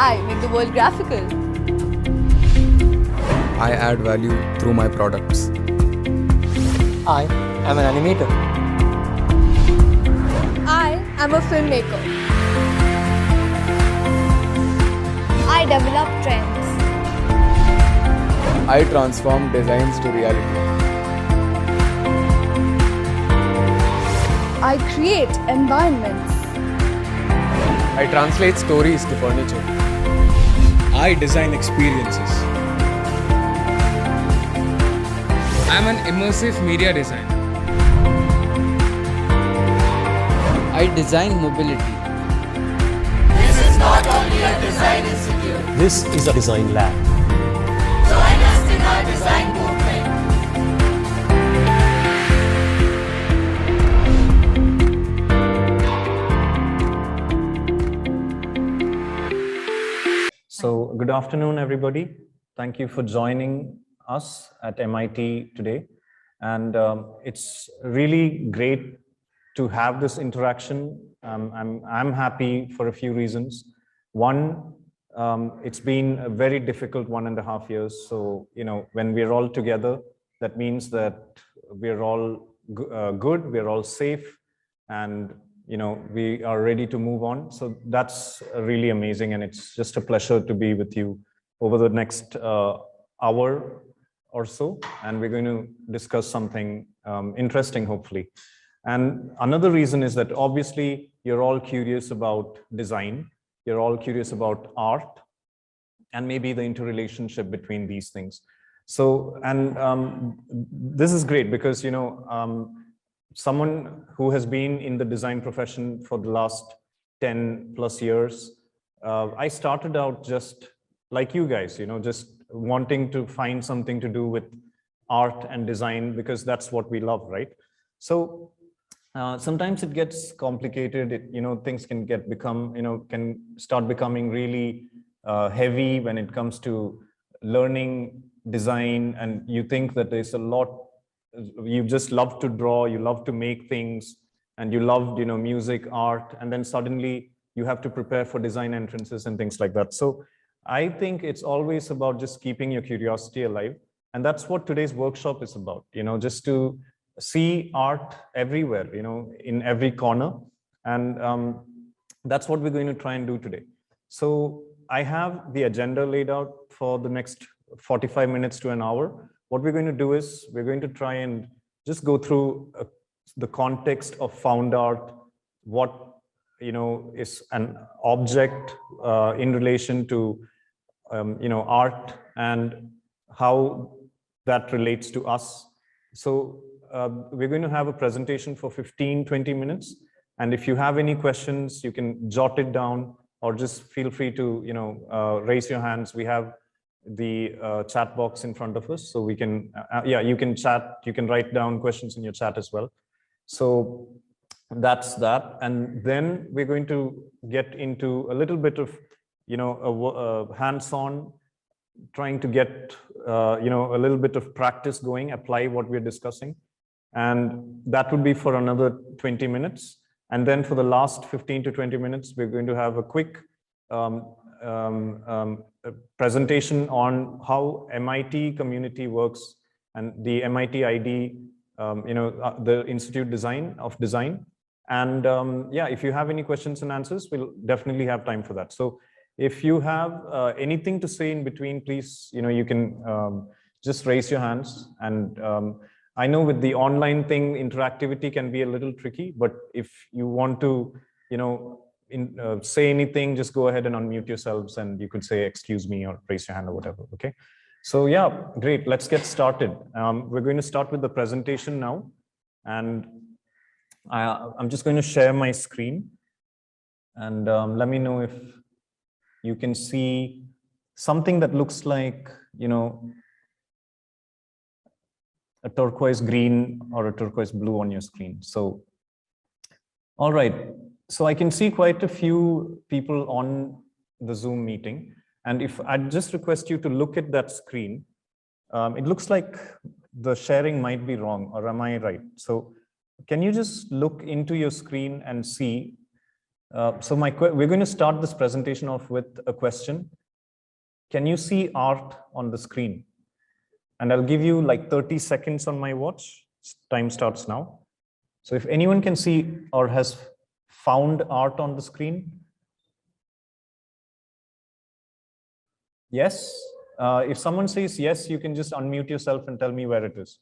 I make the world graphical. I add value through my products. I am an animator. I am a filmmaker. I develop trends. I transform designs to reality. I create environments. I translate stories to furniture. I design experiences. I'm an immersive media designer. I design mobility. This is not only a design institute. This is a design lab. Join us in our design movement. So, good afternoon, everybody. Thank you for joining us at MIT today. And it's really great to have this interaction. I'm happy for a few reasons. One, it's been a very difficult 1.5 years. So, when we're all together, that means that we're all good, we're all safe, and we are ready to move on. So that's really amazing. And it's just a pleasure to be with you over the next hour or so. And we're going to discuss something interesting, hopefully. And another reason is that obviously you're all curious about design. You're all curious about art and maybe the interrelationship between these things. So, and this is great because, someone who has been in the design profession for the last 10+ years, I started out just like you guys, just wanting to find something to do with art and design because that's what we love, right? So sometimes it gets complicated. Things can can start becoming really heavy when it comes to learning design, and you think that there's a lot. You just love to draw, you love to make things, and you loved, music, art, and then suddenly you have to prepare for design entrances and things like that. So I think it's always about just keeping your curiosity alive. And that's what today's workshop is about, just to see art everywhere, in every corner. And that's what we're going to try and do today. So I have the agenda laid out for the next 45 minutes to an hour. What we're going to do is we're going to try and just go through the context of found art, what is an object in relation to art, and how that relates to us. So we're going to have a presentation for 15-20 minutes, and if you have any questions, you can jot it down or just feel free to raise your hands. We have the chat box in front of us, so we can you can chat, you can write down questions in your chat as well. So that's that. And then we're going to get into a little bit of hands-on, trying to get a little bit of practice going, apply what we're discussing, and that would be for another 20 minutes. And then for the last 15 to 20 minutes, we're going to have a quick presentation on how MIT community works and the MIT ID, the Institute of Design. And if you have any questions and answers, we'll definitely have time for that. So if you have anything to say in between, please, you can just raise your hands. And I know with the online thing, interactivity can be a little tricky, but if you want to, say anything, just go ahead and unmute yourselves, and you could say, excuse me, or raise your hand or whatever, okay? So yeah, great, let's get started. We're going to start with the presentation now. And I'm just going to share my screen. And let me know if you can see something that looks like, a turquoise green or a turquoise blue on your screen. So, all right. So I can see quite a few people on the Zoom meeting. And if I'd just request you to look at that screen, it looks like the sharing might be wrong, or am I right? So can you just look into your screen and see We're going to start this presentation off with a question. Can you see art on the screen? And I'll give you like 30 seconds on my watch. Time starts now. So if anyone can see or has found art on the screen. Yes. If someone says yes, you can just unmute yourself and tell me where it is.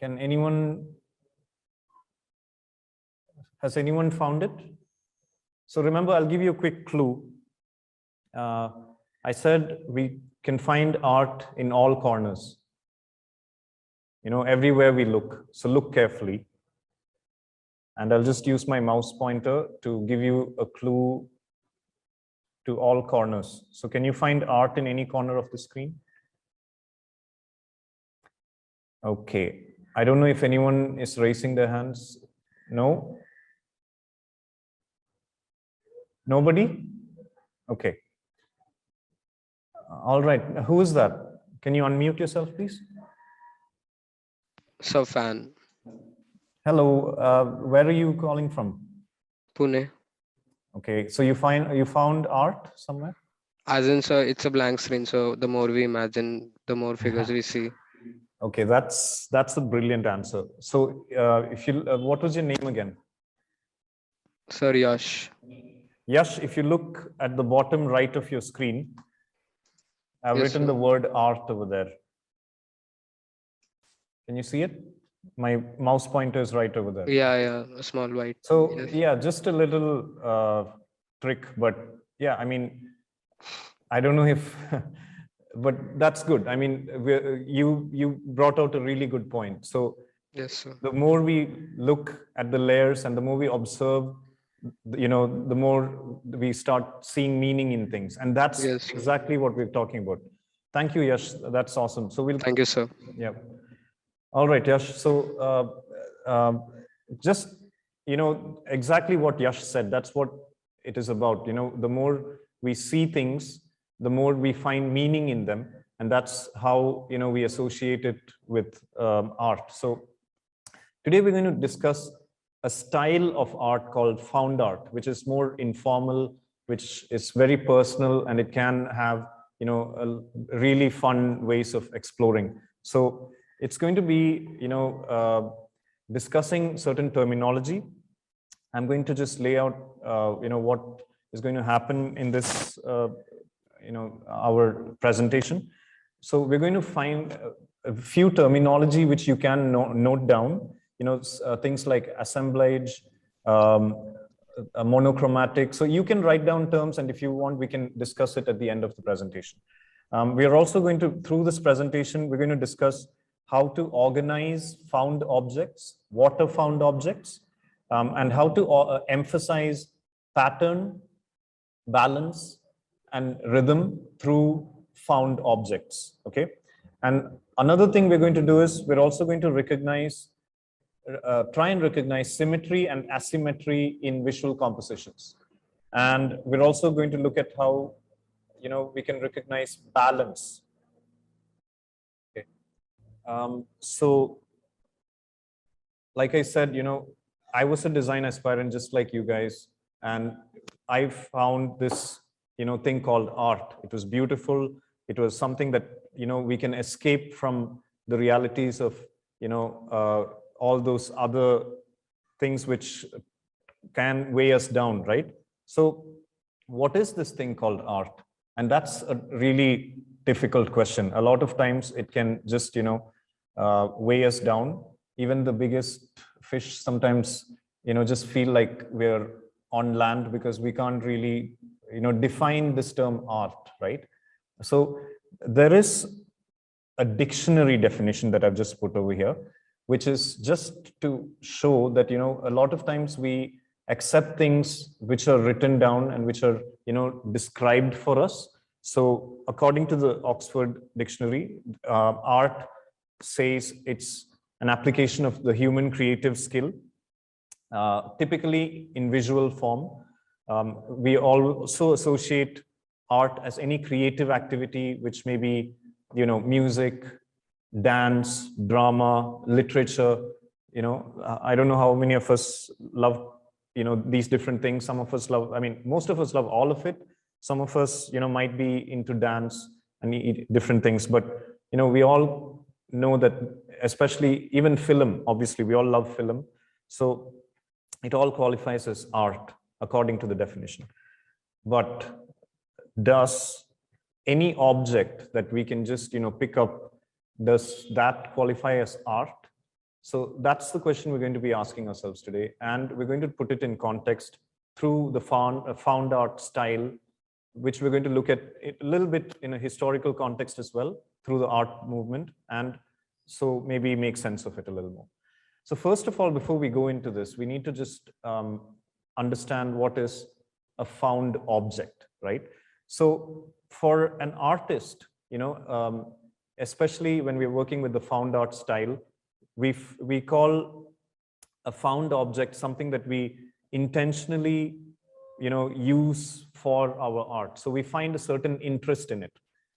Has anyone found it? So remember, I'll give you a quick clue. I said we can find art in all corners. Everywhere we look. So look carefully. And I'll just use my mouse pointer to give you a clue to all corners. So can you find art in any corner of the screen? Okay. I don't know if anyone is raising their hands. No? Nobody? Okay. All right. Who is that? Can you unmute yourself, please? Safan, Hello. Where are you calling from? Pune. Okay. So you found art somewhere? As in, sir, it's a blank screen. So the more we imagine, the more figures we see. Okay, that's a brilliant answer. So, what was your name again? Sir, Yash. Yash, if you look at the bottom right of your screen, I've Yes, written sir. the word art over there. Can you see it? My mouse pointer is right over there. Yeah, a small white. So Yes. yeah, just a little trick, but yeah, I mean, I don't know if, but that's good. I mean, you brought out a really good point. So Yes, sir. the more we look at the layers and the more we observe, the more we start seeing meaning in things. And that's Yes, sir. exactly what we're talking about. Thank you, Yash. That's awesome. So Thank you, sir. yeah. All right, Yash. So just, exactly what Yash said, that's what it is about. The more we see things, the more we find meaning in them. And that's how, we associate it with art. So today we're going to discuss a style of art called found art, which is more informal, which is very personal, and it can have, really fun ways of exploring. So it's going to be, discussing certain terminology. I'm going to just lay out, what is going to happen in this, our presentation. So we're going to find a few terminology which you can note down, things like assemblage, monochromatic. So you can write down terms, and if you want, we can discuss it at the end of the presentation. We are also going to, through this presentation, we're going to discuss how to organize found objects, what are found objects, and how to emphasize pattern, balance, and rhythm through found objects, okay? And another thing we're going to do is we're also going to recognize, try and recognize symmetry and asymmetry in visual compositions. And we're also going to look at how, we can recognize balance. Okay. So, like I said, I was a design aspirant just like you guys, and I found this, thing called art. It was beautiful. It was something that, we can escape from the realities of, all those other things which can weigh us down, right? So what is this thing called art? And that's a really difficult question. A lot of times it can just, weigh us down. Even the biggest fish sometimes, just feel like we're on land because we can't really, define this term art, right? So there is a dictionary definition that I've just put over here, which is just to show that, a lot of times we accept things which are written down and which are, described for us. So according to the Oxford Dictionary, art says it's an application of the human creative skill, typically in visual form. We also associate art as any creative activity, which may be, you know, music, dance, drama, literature. You know, I don't know how many of us love, you know, these different things. Some of us love, I mean, most of us love all of it. Some of us, you know, might be into dance and different things, but, you know, we all know that, especially even film, obviously, we all love film. So it all qualifies as art according to the definition. But does any object that we can just, you know, pick up, does that qualify as art? So that's the question we're going to be asking ourselves today. And we're going to put it in context through the found art style, which we're going to look at it a little bit in a historical context as well through the art movement. And so maybe make sense of it a little more. So first of all, before we go into this, we need to just understand what is a found object, right? So for an artist, you know, especially when we're working with the found art style, we call a found object something that we intentionally, you know, use for our art. So we find a certain interest in it.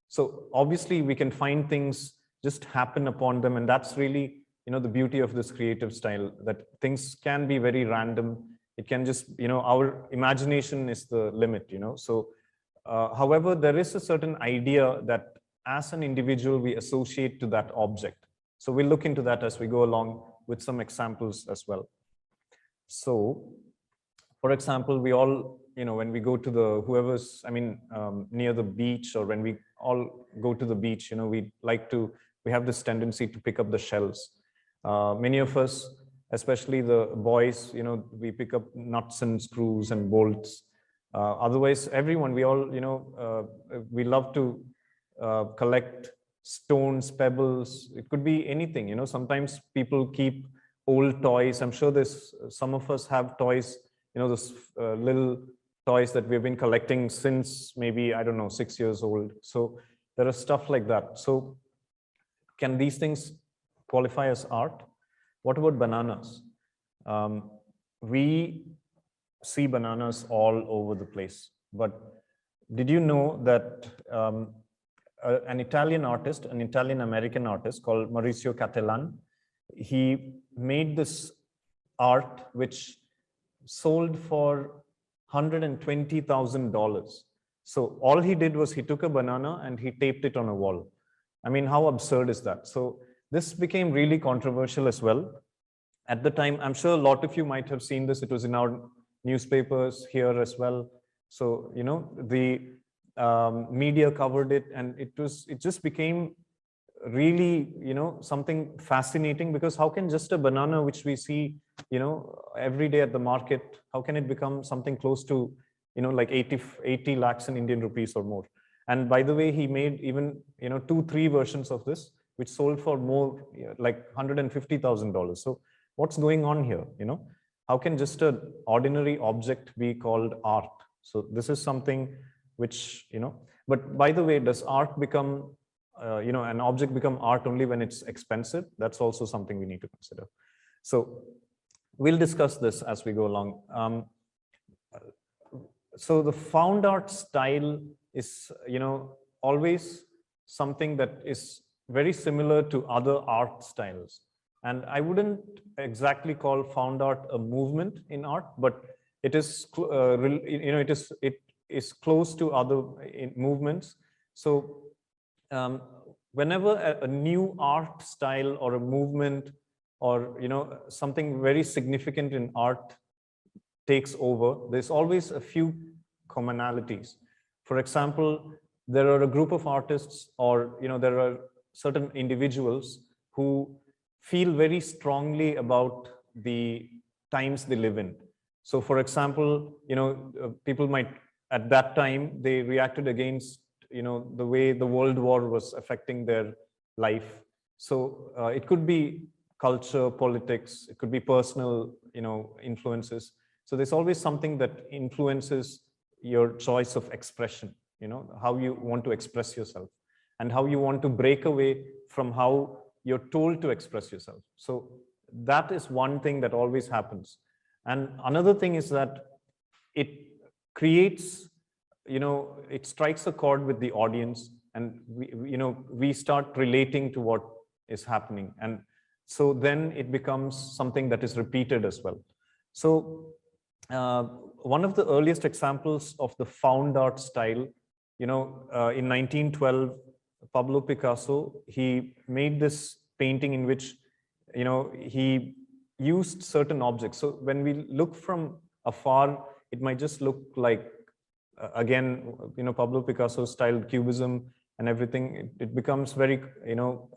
So obviously we can find things just happen upon them, and that's really, you know, the beauty of this creative style, that things can be very random. It can just, you know, our imagination is the limit, you know. So however, there is a certain idea that as an individual we associate to that object. So we'll look into that as we go along with some examples as well. So for example, we all, you know, when we go to the, whoever's, I mean, near the beach, or when we all go to the beach, you know, we have this tendency to pick up the shells. Many of us, especially the boys, you know, we pick up nuts and screws and bolts. Otherwise, everyone, we all, you know, we love to collect stones, pebbles. It could be anything, you know. Sometimes people keep old toys. I'm sure there's some of us have toys, you know, those little toys that we've been collecting since maybe, I don't know, 6 years old. So there are stuff like that. So can these things qualify as art? What about bananas? We see bananas all over the place, but did you know that an Italian artist, an Italian American artist called Maurizio Cattelan, he made this art which sold for $120,000. So all he did was he took a banana and he taped it on a wall. I mean, how absurd is that? So this became really controversial as well. At the time, I'm sure a lot of you might have seen this. It was in our newspapers here as well. So, you know, the media covered it, and it just became really, you know, something fascinating, because how can just a banana, which we see, you know, every day at the market, how can it become something close to, you know, like 80 lakhs in Indian rupees or more? And by the way, he made even, you know, 2-3 versions of this, which sold for more, like $150,000. So what's going on here? You know, how can just an ordinary object be called art? So this is something which, you know, but by the way, does art become, you know, an object become art only when it's expensive? That's also something we need to consider. So we'll discuss this as we go along. So the found art style is, you know, always something that is very similar to other art styles. And I wouldn't exactly call found art a movement in art, but it is, you know, it is close to other movements. So whenever a new art style or a movement, or, you know, something very significant in art takes over, there's always a few commonalities. For example, there are a group of artists, or, you know, there are certain individuals who feel very strongly about the times they live in. So for example, you know, people might, at that time, they reacted against, you know, the way the World War was affecting their life. So it could be culture, politics, it could be personal, you know, influences. So there's always something that influences your choice of expression, you know, how you want to express yourself and how you want to break away from how you're told to express yourself. So that is one thing that always happens. And another thing is that it creates it strikes a chord with the audience, and we start relating to what is happening. And so then it becomes something that is repeated as well. So one of the earliest examples of the found art style, in 1912, Pablo Picasso, he made this painting in which, he used certain objects. So when we look from afar, it might just look like, again, Pablo Picasso styled cubism and everything. It becomes very,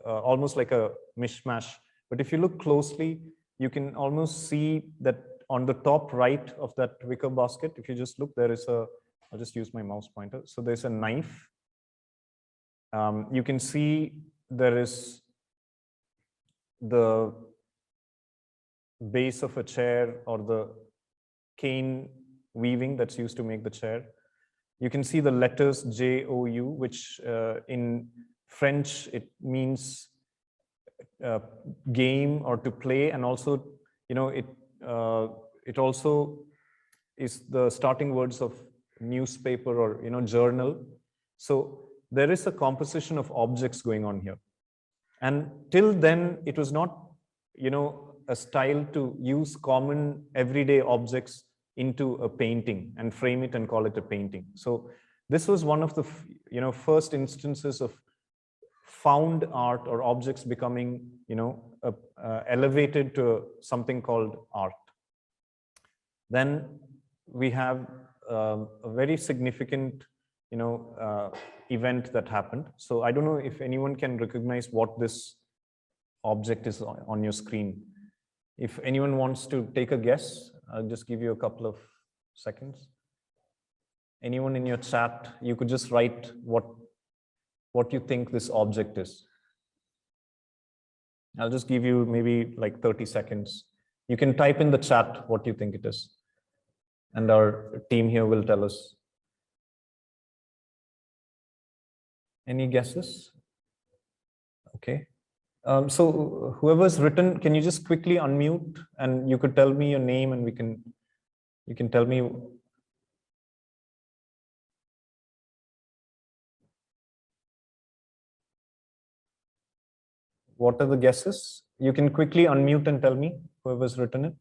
almost like a mishmash. But if you look closely, you can almost see that on the top right of that wicker basket, if you just look, there is I'll just use my mouse pointer. So there's a knife. You can see there is the base of a chair, or the cane weaving that's used to make the chair. You can see the letters JOU, which in French, it means game or to play. And also, it also is the starting words of newspaper or, journal. So there is a composition of objects going on here. And till then, it was not, a style to use common everyday objects into a painting and frame it and call it a painting. So this was one of the first instances of found art, or objects becoming elevated to something called art. Then we have a very significant event that happened. So I don't know if anyone can recognize what this object is on your screen. If anyone wants to take a guess, I'll just give you a couple of seconds. Anyone in your chat, you could just write what you think this object is. I'll just give you maybe like 30 seconds. You can type in the chat what you think it is, and our team here will tell us. Any guesses? Okay. So whoever's written, can you just quickly unmute, and you could tell me your name, and you can tell me. What are the guesses? You can quickly unmute and tell me, whoever's written it.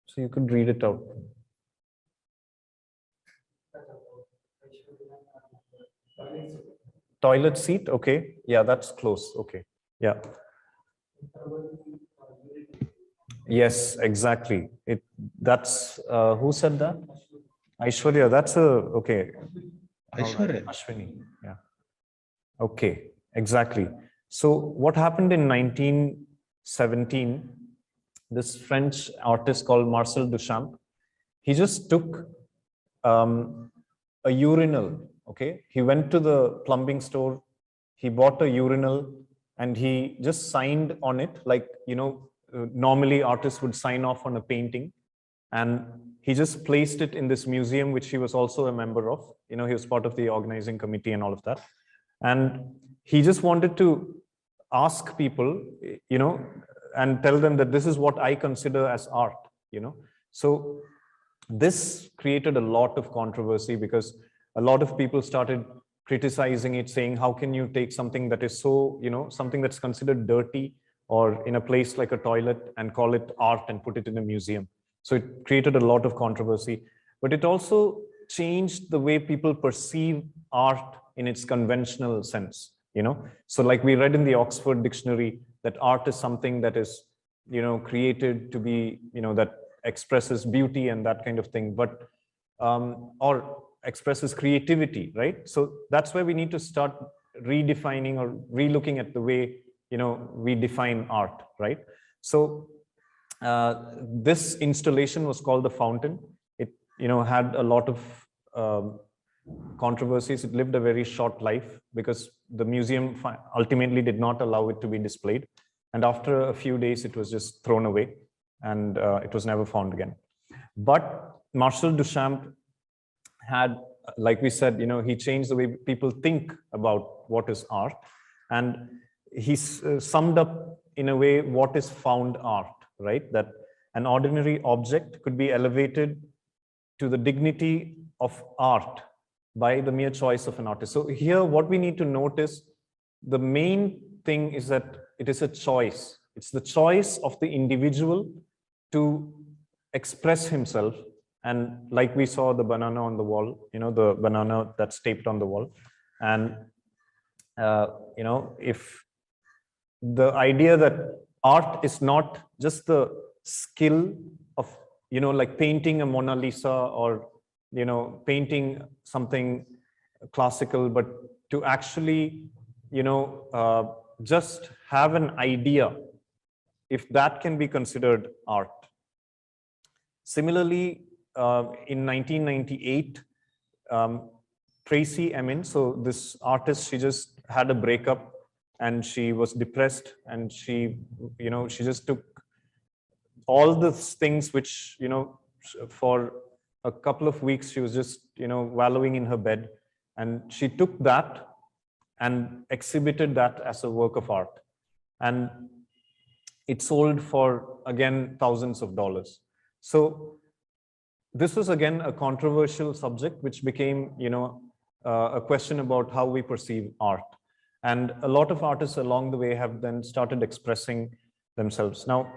So you could read it out. Toilet seat, okay. Yeah, that's close, okay. Yeah. Yes, exactly. That's, who said that? Aishwarya, that's okay. Aishwarya. Ashwini, yeah. Okay, exactly. So what happened in 1917, this French artist called Marcel Duchamp, he just took a urinal, okay? He went to the plumbing store, he bought a urinal, and he just signed on it, like, normally artists would sign off on a painting. And he just placed it in this museum, which he was also a member of. He was part of the organizing committee and all of that. And he just wanted to ask people, and tell them that this is what I consider as art, So this created a lot of controversy, because a lot of people started criticizing it, saying, how can you take something that is so, something that's considered dirty or in a place like a toilet and call it art and put it in a museum? So it created a lot of controversy, but it also changed the way people perceive art in its conventional sense, So like we read in the Oxford Dictionary, that art is something that is, created to be, that expresses beauty and that kind of thing, but, or expresses creativity, right? So that's where we need to start redefining or relooking at the way, we define art, right? So this installation was called The Fountain. It, had a lot of controversies. It lived a very short life because the museum ultimately did not allow it to be displayed. And after a few days, it was just thrown away, and it was never found again. But Marcel Duchamp had, like we said, he changed the way people think about what is art. And he summed up in a way what is found art, right? That an ordinary object could be elevated to the dignity of art by the mere choice of an artist. So here, what we need to notice, the main thing is that it is a choice. It's the choice of the individual to express himself. And like we saw the banana on the wall, the banana that's taped on the wall. And, if the idea that art is not just the skill of, like painting a Mona Lisa or, painting something classical, but to actually, just have an idea, if that can be considered art. Similarly, in 1998, Tracy Emin, so this artist, she just had a breakup and she was depressed, and she just took all the things which, for a couple of weeks, she was just, wallowing in her bed, and she took that and exhibited that as a work of art. And it sold for, again, thousands of dollars. So this was, again, a controversial subject, which became, a question about how we perceive art. And a lot of artists along the way have then started expressing themselves. Now,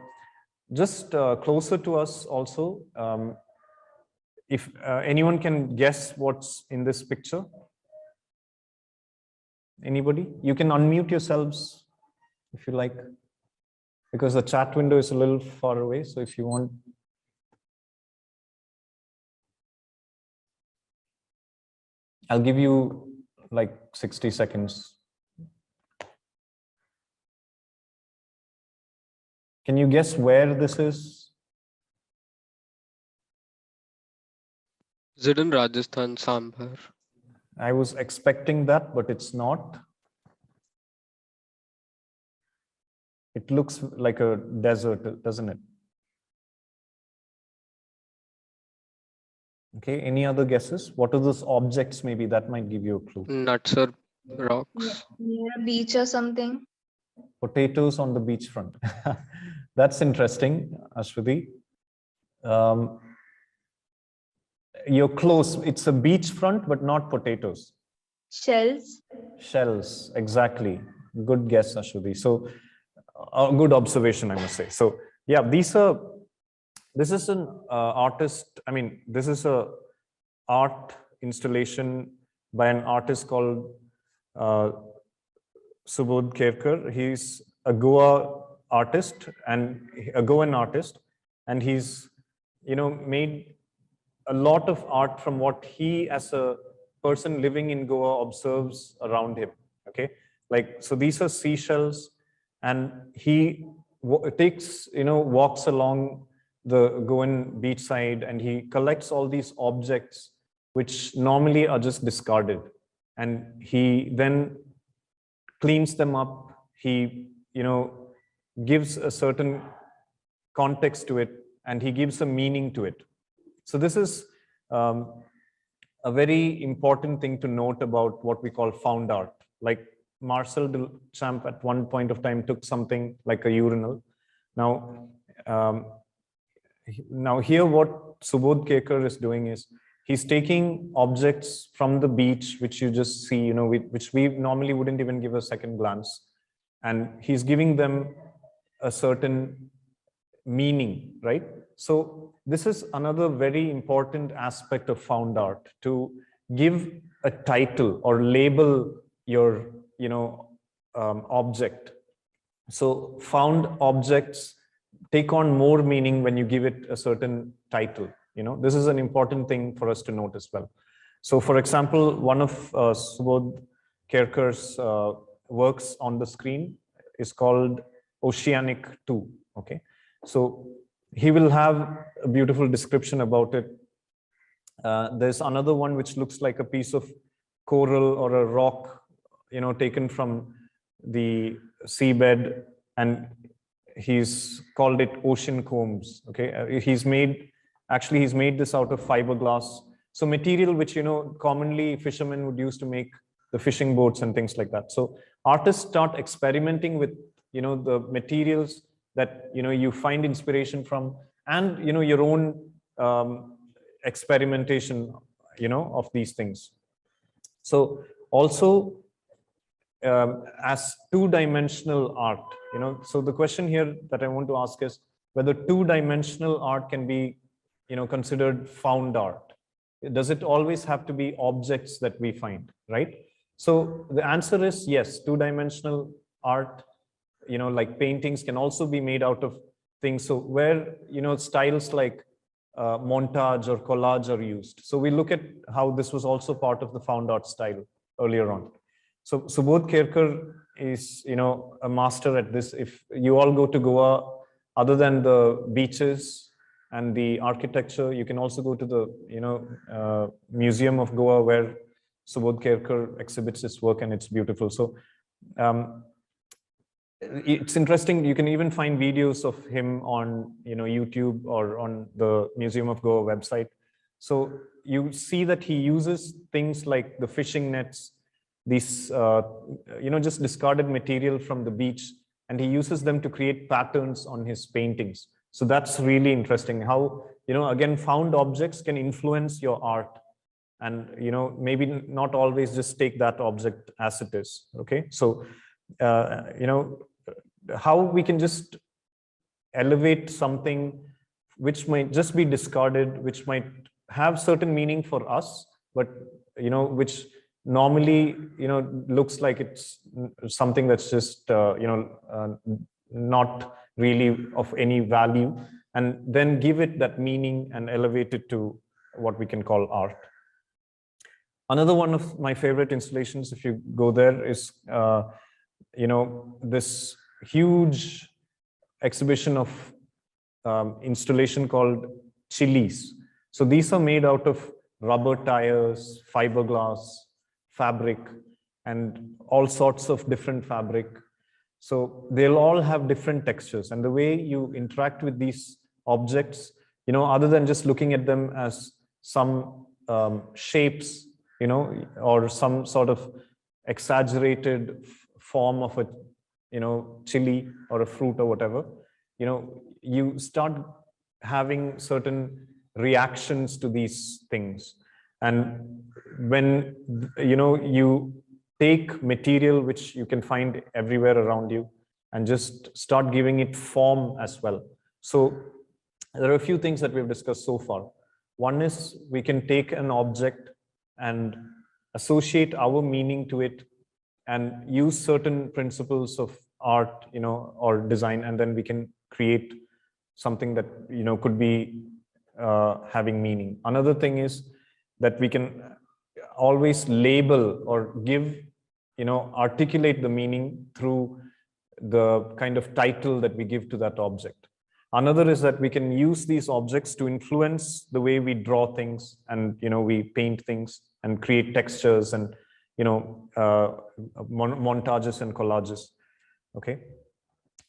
just closer to us also, if anyone can guess what's in this picture? Anybody? You can unmute yourselves if you like, because the chat window is a little far away. So if you want. I'll give you like 60 seconds. Can you guess where this is? Is it in Rajasthan, Sambhar? I was expecting that, but it's not. It looks like a desert, doesn't it? Okay, any other guesses? What are those objects maybe that might give you a clue? Nuts or rocks? Near a beach or something. Potatoes on the beachfront. That's interesting, Ashwati. You're close. It's a beachfront, but not potatoes. Shells. Shells, exactly. Good guess, Ashwati. So, a good observation, I must say. So, yeah, this is an artist. I mean, this is a art installation by an artist called Subodh Kerkar. He's a Goa artist and a Goan artist, and he's made a lot of art from what he, as a person living in Goa, observes around him. Okay, like, so these are seashells, and he takes walks along the Goan beachside, and he collects all these objects which normally are just discarded, and he then cleans them up. He gives a certain context to it, and he gives a meaning to it. So this is a very important thing to note about what we call found art. Like Marcel Duchamp at one point of time took something like a urinal. Now here what Subodh Kerkar is doing is he's taking objects from the beach, which you just see, which we normally wouldn't even give a second glance, and he's giving them a certain meaning, right? So this is another very important aspect of found art, to give a title or label your object. So found objects take on more meaning when you give it a certain title. This is an important thing for us to note as well. So for example, one of Subodh Kerkar's works on the screen is called Oceanic 2. Okay, so he will have a beautiful description about it. There's another one which looks like a piece of coral or a rock, taken from the seabed, and he's called it ocean combs. Okay, he's made this out of fiberglass, so material which commonly fishermen would use to make the fishing boats and things like that. So artists start experimenting with the materials that you find inspiration from, and your own experimentation of these things. So also as two-dimensional art, so the question here that I want to ask is whether two-dimensional art can be considered found art. Does it always have to be objects that we find, right? So the answer is yes. Two-dimensional art, like paintings, can also be made out of things. So where styles like montage or collage are used. So we look at how this was also part of the found art style earlier on. So Subodh Kherkar is a master at this. If you all go to Goa, other than the beaches and the architecture, you can also go to the Museum of Goa, where Subodh Kherkar exhibits his work, and it's beautiful. So it's interesting. You can even find videos of him on YouTube or on the Museum of Goa website. So you see that he uses things like the fishing nets, these just discarded material from the beach, and he uses them to create patterns on his paintings. So that's really interesting how again, found objects can influence your art, and maybe not always just take that object as it is. Okay, so how we can just elevate something which might just be discarded, which might have certain meaning for us, but which normally looks like it's something that's just not really of any value, and then give it that meaning and elevate it to what we can call art. Another one of my favorite installations, if you go there, is this huge exhibition of installation called chilies. So these are made out of rubber tires, fiberglass, fabric, and all sorts of different fabric. So they'll all have different textures, and the way you interact with these objects, other than just looking at them as some shapes, or some sort of exaggerated form of a chili or a fruit or whatever, you start having certain reactions to these things. And when you take material which you can find everywhere around you and just start giving it form as well. So there are a few things that we've discussed so far. One is we can take an object and associate our meaning to it and use certain principles of art, or design, and then we can create something that could be having meaning. Another thing is that we can always label or give, articulate the meaning through the kind of title that we give to that object. Another is that we can use these objects to influence the way we draw things, and we paint things and create textures and montages and collages. Okay.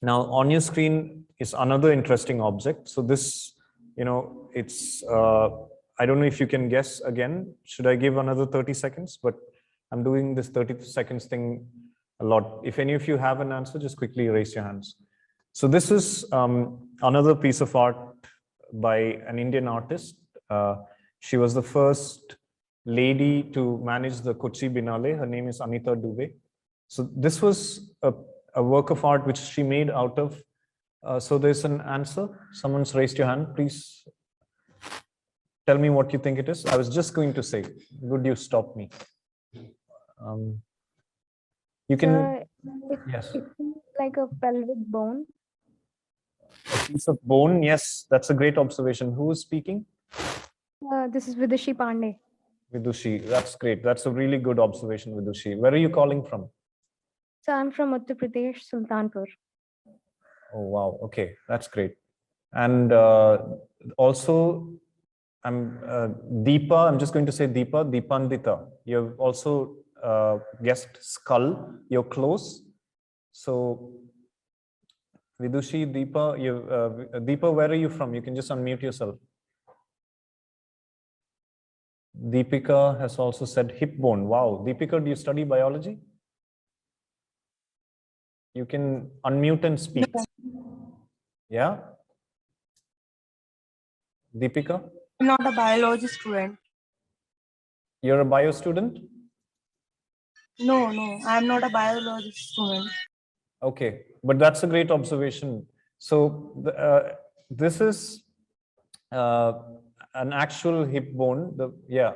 Now on your screen is another interesting object. So this, it's I don't know if you can guess again. Should I give another 30 seconds? But I'm doing this 30 seconds thing a lot. If any of you have an answer, just quickly raise your hands. So this is another piece of art by an Indian artist. She was the first lady to manage the Kochi Biennale. Her name is Anita Dubey. So this was a work of art which she made out of. So there's an answer. Someone's raised your hand. Please tell me what you think it is. I was just going to say, would you stop me? You can, yes. It's like a pelvic bone. A piece of bone, yes, that's a great observation. Who is speaking? This is Vidushi Pandey. Vidushi, that's great. That's a really good observation, Vidushi. Where are you calling from? So I'm from Uttar Pradesh, Sultanpur. Oh, wow. Okay, that's great. And also, I'm Deepa, I'm just going to say Deepa, Deepandita. You've also guessed skull. You're close. So, Vidushi, Deepa, Deepa, where are you from? You can just unmute yourself. Deepika has also said hip bone. Wow. Deepika, do you study biology? You can unmute and speak. Yeah? Deepika, I'm not a biology student. you're a bio student? No, I'm not a biology student. Okay, but that's a great observation. So this is uh, an actual hip bone. Yeah,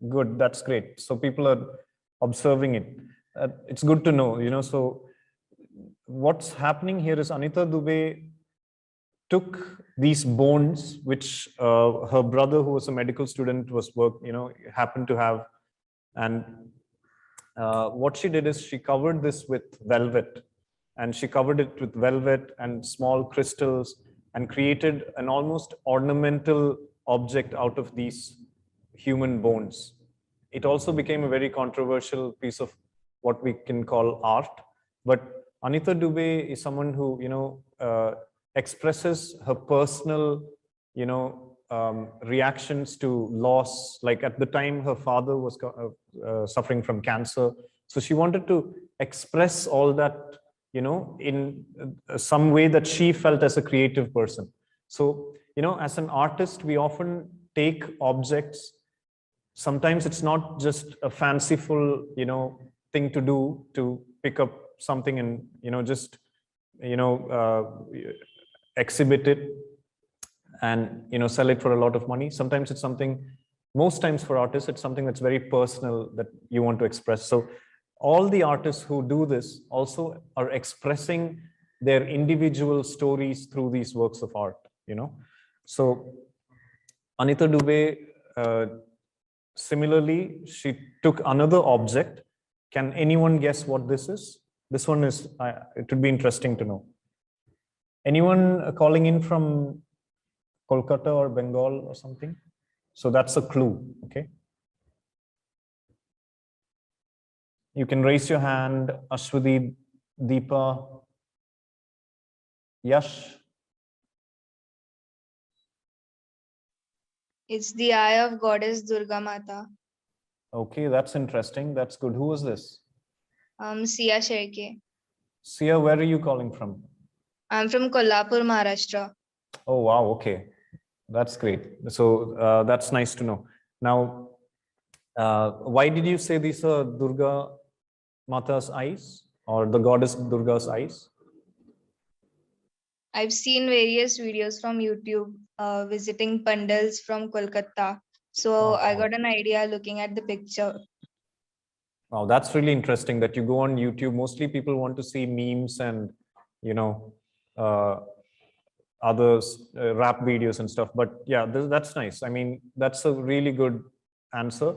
good. That's great. So people are observing it. It's good to know. So what's happening here is Anita Dubey took these bones, which her brother, who was a medical student, happened to have, and what she did is she covered this with velvet, and she covered it with velvet and small crystals and created an almost ornamental object out of these human bones. It also became a very controversial piece of what we can call art. But Anita Dubey is someone who, expresses her personal, reactions to loss. Like at the time, her father was suffering from cancer. So she wanted to express all that, in some way that she felt as a creative person. So, as an artist, we often take objects. Sometimes it's not just a fanciful, thing to do, to pick up something and, just, exhibit it and, sell it for a lot of money. Sometimes it's something, most times for artists, it's something that's very personal that you want to express. So all the artists who do this also are expressing their individual stories through these works of art, So Anita Dubey, similarly, she took another object. Can anyone guess what this is? This one is, it would be interesting to know. Anyone calling in from Kolkata or Bengal or something? So that's a clue, okay? You can raise your hand, Ashwati, Deepa, Yash. It's the eye of goddess Durga Mata. Okay, that's interesting. That's good. Who was this? Sia Sherke. Sia, where are you calling from? I'm from Kolhapur, Maharashtra. Oh, wow. Okay. That's great. So that's nice to know. Now, why did you say these are Durga Mata's eyes or the goddess Durga's eyes? I've seen various videos from YouTube visiting pandals from Kolkata. So I got an idea looking at the picture. Wow, that's really interesting that you go on YouTube. Mostly people want to see memes and, others, rap videos and stuff. But yeah, that's nice. I mean, that's a really good answer.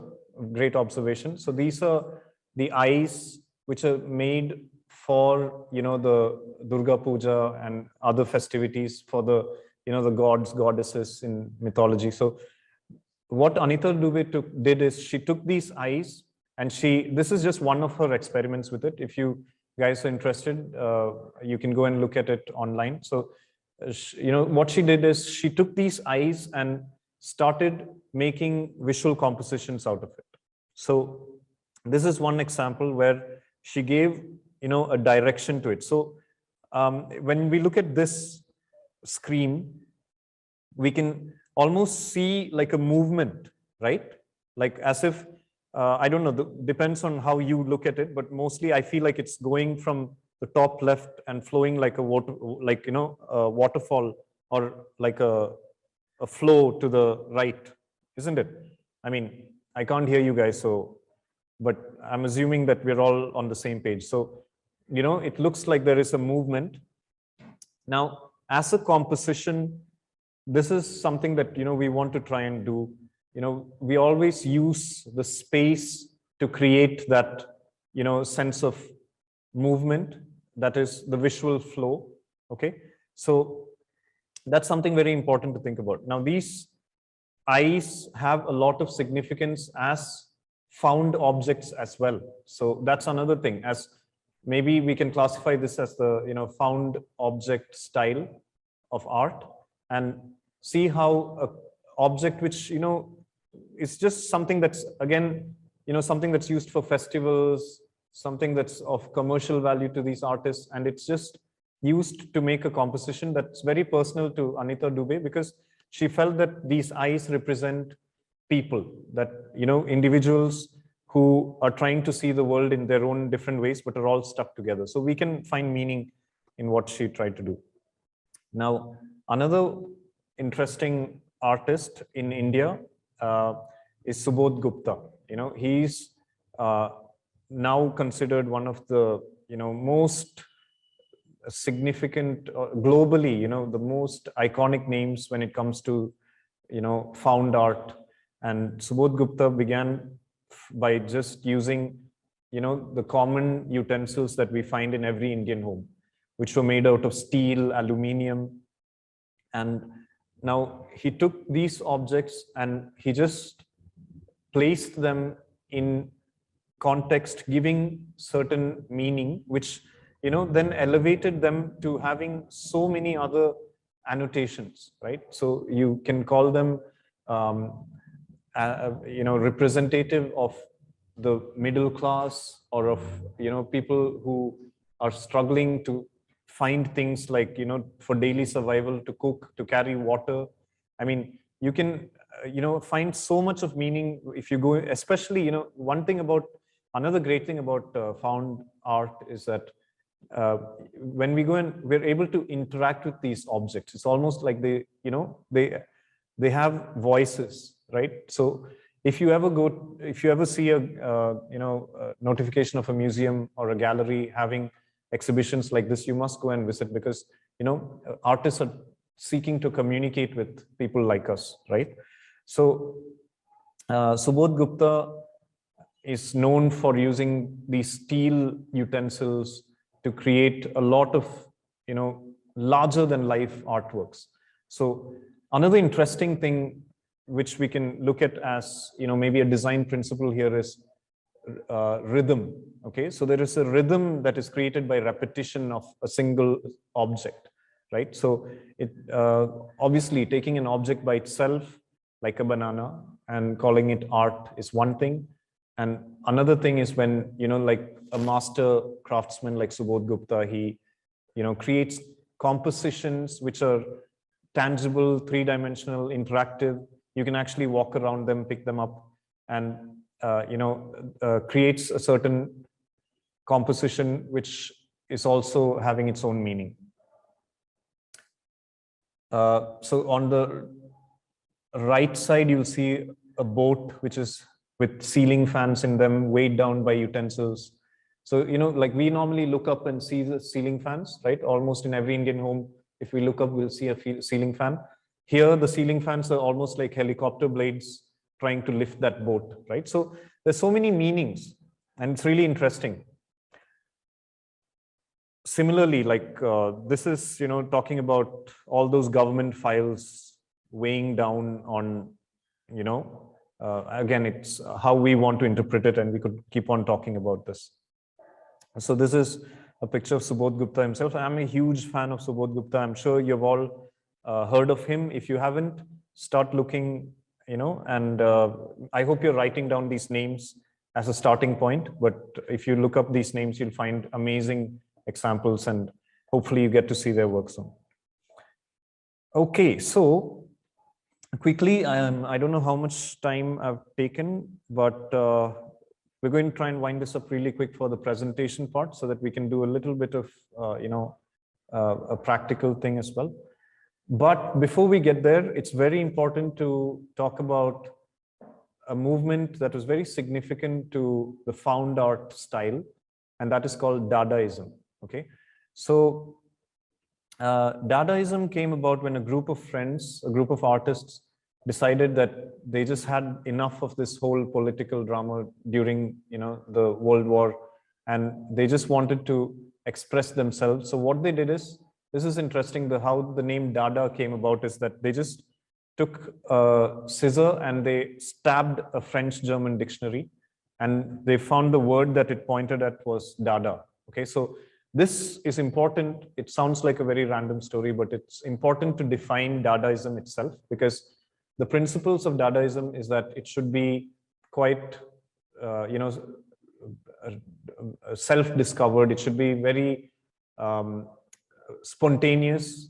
Great observation. So these are the eyes which are made for, the Durga Puja and other festivities for the, the gods, goddesses in mythology. So what Anita Dubey did is she took these eyes and this is just one of her experiments with it. If you guys are interested, you can go and look at it online. So, what she did is she took these eyes and started making visual compositions out of it. So this is one example where she gave, a direction to it. So when we look at this screen, we can almost see like a movement, right? Like as if, I don't know, depends on how you look at it, but mostly I feel like it's going from the top left and flowing like a waterfall or like a flow to the right, isn't it? I mean, I can't hear you guys, but I'm assuming that we're all on the same page. So, it looks like there is a movement. Now, as a composition, this is something that, we want to try and do. We always use the space to create that, sense of movement, that is the visual flow. Okay. So that's something very important to think about. Now, these eyes have a lot of significance as found objects as well. So that's another thing, as maybe we can classify this as the, found object style of art, and see how a object which, is just something that's, again, something that's used for festivals, something that's of commercial value to these artists, and it's just used to make a composition that's very personal to Anita Dubey, because she felt that these eyes represent people, that, individuals who are trying to see the world in their own different ways, but are all stuck together. So we can find meaning in what she tried to do. Now, another interesting artist in India is Subodh Gupta. He's now considered one of the, most significant globally, the most iconic names when it comes to, found art. And Subodh Gupta began by just using, the common utensils that we find in every Indian home, which were made out of steel, aluminium. And now he took these objects and he just placed them in context, giving certain meaning, which, then elevated them to having so many other annotations, right? So you can call them, representative of the middle class, or of, people who are struggling to find things like, for daily survival, to cook, to carry water. I mean, you can, find so much of meaning if you go, especially, another great thing about found art is that when we go and we're able to interact with these objects, it's almost like they have voices, right? So if you ever see a notification of a museum or a gallery having exhibitions like this, you must go and visit, because artists are seeking to communicate with people like us, right? So Subodh Gupta is known for using these steel utensils to create a lot of, larger than life artworks. So another interesting thing which we can look at as, maybe a design principle here is rhythm. Okay, so there is a rhythm that is created by repetition of a single object, right? So it obviously, taking an object by itself, like a banana, and calling it art is one thing. And another thing is when, like a master craftsman like Subodh Gupta, he, creates compositions which are tangible, three-dimensional, interactive. You can actually walk around them, pick them up, and, creates a certain composition which is also having its own meaning. So on the right side, you'll see a boat which is with ceiling fans in them, weighed down by utensils. So, like we normally look up and see the ceiling fans, right? Almost in every Indian home, if we look up, we'll see a ceiling fan. Here, the ceiling fans are almost like helicopter blades trying to lift that boat, right? So there's so many meanings, and it's really interesting. Similarly, like this is, talking about all those government files weighing down on, again, it's how we want to interpret it, and we could keep on talking about this. So this is a picture of Subodh Gupta himself. I'm a huge fan of Subodh Gupta. I'm sure you've all heard of him. If you haven't, start looking, and I hope you're writing down these names as a starting point. But if you look up these names, you'll find amazing examples, and hopefully you get to see their work soon. Okay, so quickly, I don't know how much time I've taken, but we're going to try and wind this up really quick for the presentation part, so that we can do a little bit of, a practical thing as well. But before we get there, it's very important to talk about a movement that was very significant to the found art style, and that is called Dadaism. Okay, so Dadaism came about when a group of friends, a group of artists, decided that they just had enough of this whole political drama during, the World War, and they just wanted to express themselves. So what they did is, this is interesting, how the name Dada came about is that they just took a scissor and they stabbed a French-German dictionary, and they found the word that it pointed at was Dada. Okay, so this is important. It sounds like a very random story, but it's important to define Dadaism itself, because the principles of Dadaism is that it should be quite, self-discovered. It should be very spontaneous,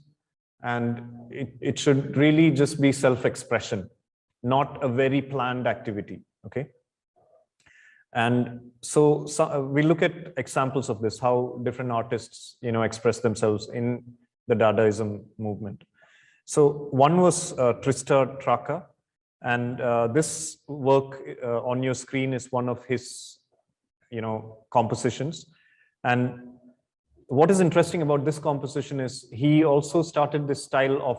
and it should really just be self-expression, not a very planned activity. Okay. And so we look at examples of this, how different artists, express themselves in the Dadaism movement. So one was Trista Traka, and this work on your screen is one of his, compositions. And what is interesting about this composition is he also started this style of,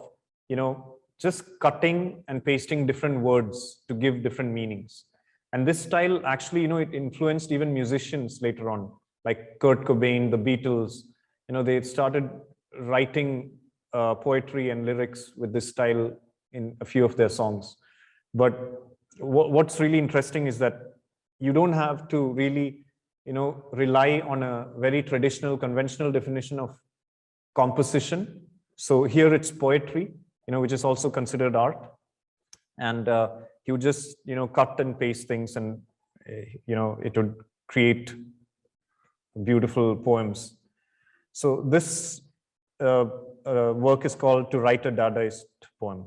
just cutting and pasting different words to give different meanings. And this style actually, it influenced even musicians later on, like Kurt Cobain, the Beatles. They started writing poetry and lyrics with this style in a few of their songs. But what's really interesting is that you don't have to really, rely on a very traditional, conventional definition of composition. So here it's poetry, which is also considered art. And you just, cut and paste things, and, it would create beautiful poems. So this work is called To Write a Dadaist Poem.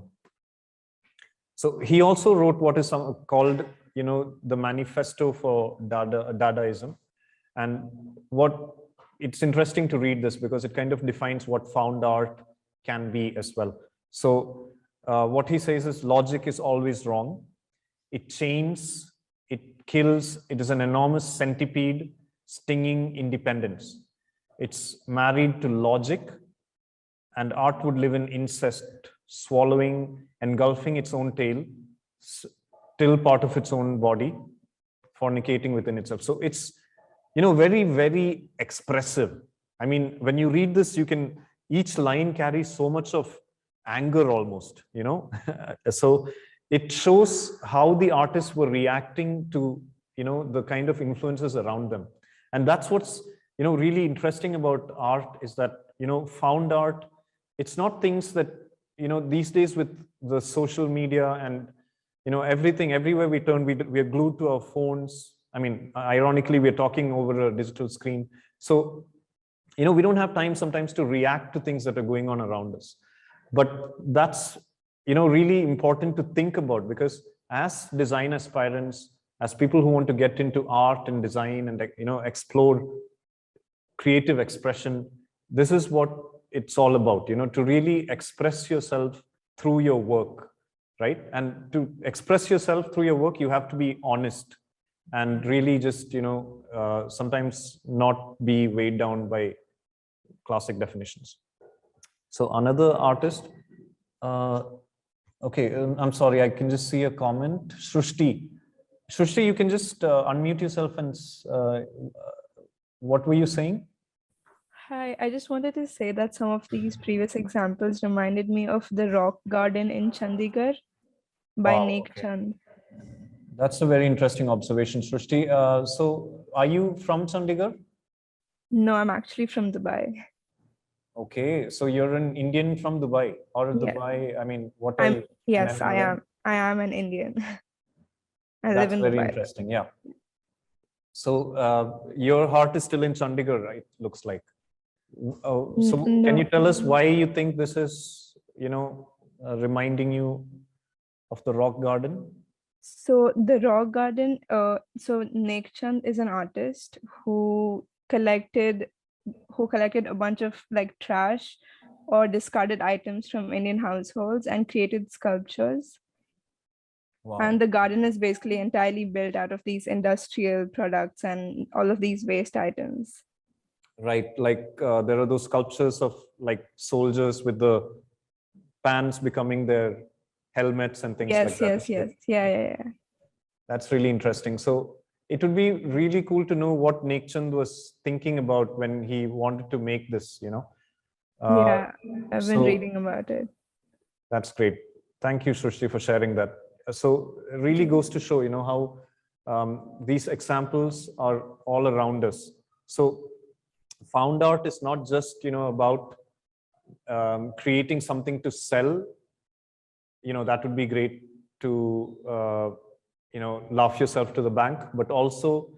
So he also wrote what is called, the Manifesto for Dadaism. And it's interesting to read this because it kind of defines what found art can be as well. So what he says is logic is always wrong. It chains, it kills, it is an enormous centipede, stinging independence. It's married to logic, and art would live in incest, swallowing, engulfing its own tail, still part of its own body, fornicating within itself. So it's, very, very expressive. I mean, when you read this, each line carries so much of anger almost, So it shows how the artists were reacting to, the kind of influences around them. And that's what's, really interesting about art is that, found art, it's not things that, these days with the social media and, everything, everywhere we turn, we are glued to our phones. I mean, ironically, we're talking over a digital screen. So, we don't have time sometimes to react to things that are going on around us. But that's, really important to think about, because as design aspirants, as people who want to get into art and design and, explore creative expression, this is what it's all about, to really express yourself through your work, right? And to express yourself through your work, you have to be honest and really just, sometimes not be weighed down by classic definitions. So another artist, okay, I'm sorry, I can just see a comment. Shrushti, you can just unmute yourself and what were you saying? Hi, I just wanted to say that some of these previous examples reminded me of the rock garden in Chandigarh by Nek Chand. That's a very interesting observation, Shrushti. So are you from Chandigarh? No, I'm actually from Dubai. Okay, so you're an Indian from Dubai, or Dubai, I mean, what are you? Yes, I am. I am an Indian. I live in Dubai. That's very interesting, yeah. So your heart is still in Chandigarh, right? Looks like. So can you tell us why you think this is, reminding you of the rock garden? So the rock garden, so Nek Chand is an artist who collected a bunch of like trash or discarded items from Indian households and created sculptures. Wow. And the garden is basically entirely built out of these industrial products and all of these waste items. Right, like there are those sculptures of like soldiers with the pants becoming their helmets and things like that. Yes. Yeah. That's really interesting. So it would be really cool to know what Nek Chand was thinking about when he wanted to make this, Yeah, I've been reading about it. That's great. Thank you, Shrushti, for sharing that. So it really goes to show, how these examples are all around us. So found art is not just, about creating something to sell. That would be great to, laugh yourself to the bank, but also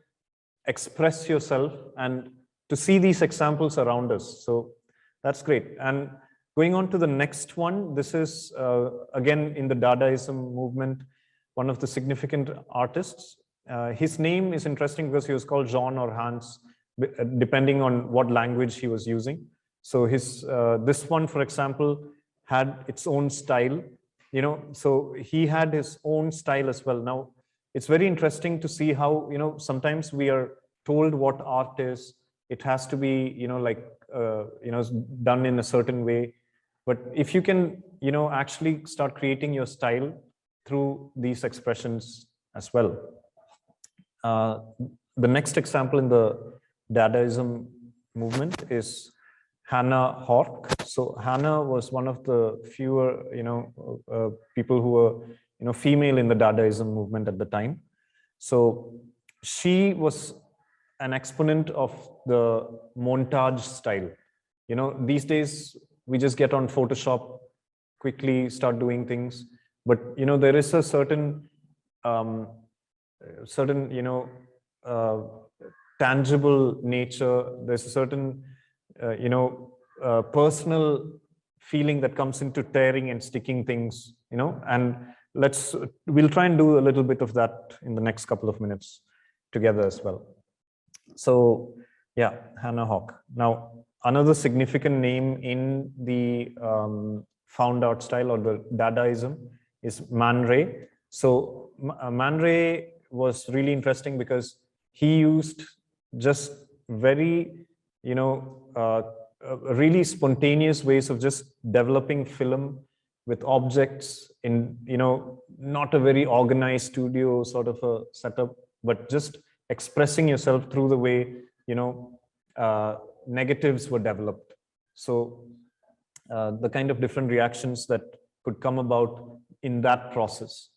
express yourself and to see these examples around us. So that's great. And Going on to the next one, this is again in the Dadaism movement, one of the significant artists. His name is interesting because he was called Jean or Hans, depending on what language he was using. So his this one, for example, had its own style, you know, so he had his own style as well. Now, it's very interesting to see how, you know, sometimes we are told what art is. It has to be, you know, like, you know, done in a certain way. But if you can, you know, actually start creating your style through these expressions as well. The next example in the Dadaism movement is Hannah Hawk. So Hannah was one of the fewer, you know, people who were, you know, female in the Dadaism movement at the time. So she was an exponent of the montage style. You know, these days we just get on Photoshop, quickly start doing things. But, you know, there is a certain, you know, tangible nature. There's a certain, you know, personal feeling that comes into tearing and sticking things, you know, and we'll try and do a little bit of that in the next couple of minutes together as well. So yeah, Hannah Hawk. Now, another significant name in the found art style or the Dadaism is Man Ray. So Man Ray was really interesting because he used just very, you know, really spontaneous ways of just developing film with objects in, you know, not a very organized studio sort of a setup, but just expressing yourself through the way, you know, negatives were developed. So the kind of different reactions that could come about in that process.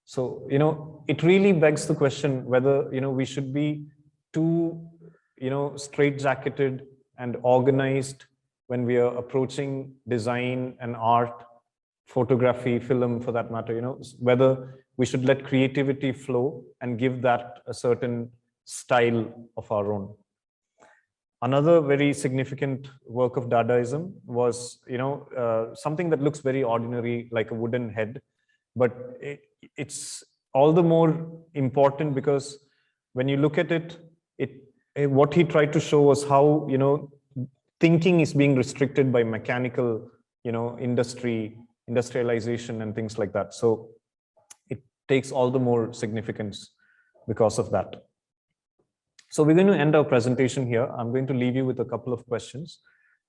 So, you know, it really begs the question whether, you know, we should be too, you know, straitjacketed and organized when we are approaching design and art, photography, film for that matter, you know, whether we should let creativity flow and give that a certain style of our own. Another very significant work of Dadaism was, you know, something that looks very ordinary, like a wooden head, but it's all the more important because when you look at it, what he tried to show was how, you know, thinking is being restricted by mechanical, you know, industrialization and things like that. So it takes all the more significance because of that. So we're going to end our presentation here. I'm going to leave you with a couple of questions,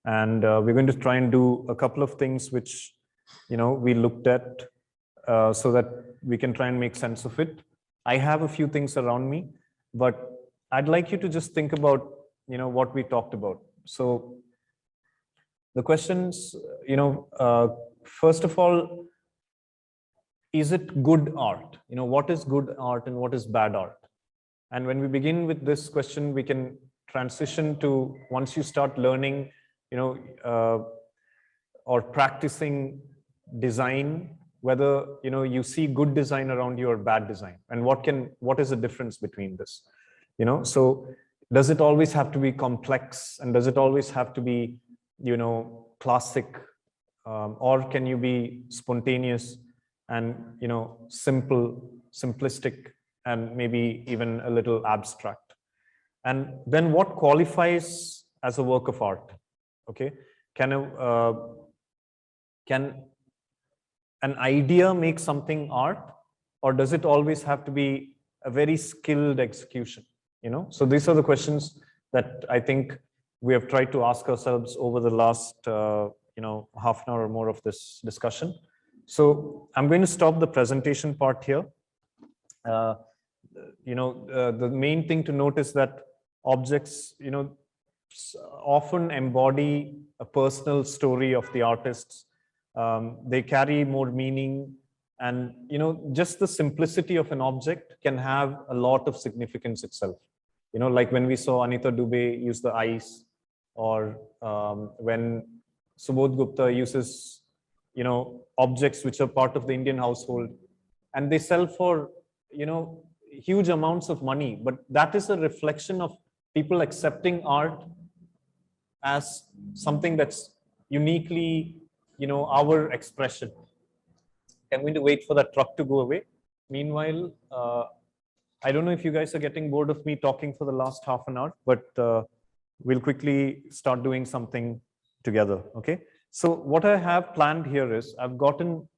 and we're going to try and do a couple of things which, you know, we looked at so that we can try and make sense of it. I have a few things around me, but I'd like you to just think about, you know, what we talked about. So the questions, you know, first of all, is it good art? You know, what is good art and what is bad art? And when we begin with this question, we can transition to, once you start learning, you know, or practicing design, whether, you know, you see good design around you or bad design, and what is the difference between this? You know, so does it always have to be complex, and does it always have to be, you know, classic, or can you be spontaneous and, you know, simplistic, and maybe even a little abstract? And then what qualifies as a work of art? Okay, can an idea make something art, or does it always have to be a very skilled execution? You know, so these are the questions that I think we have tried to ask ourselves over the last, you know, half an hour or more of this discussion. So I'm going to stop the presentation part here. You know, the main thing to note is that objects, you know, often embody a personal story of the artists. They carry more meaning, and, you know, just the simplicity of an object can have a lot of significance itself. You know, like when we saw Anita Dubey use the ice, or when Subodh Gupta uses, you know, objects which are part of the Indian household, and they sell for, you know, huge amounts of money, but that is a reflection of people accepting art as something that's uniquely our expression. I'm going to wait for that truck to go away. Meanwhile, I don't know if you guys are getting bored of me talking for the last half an hour, but we'll quickly start doing something together, okay? So what I have planned here is I've gotten,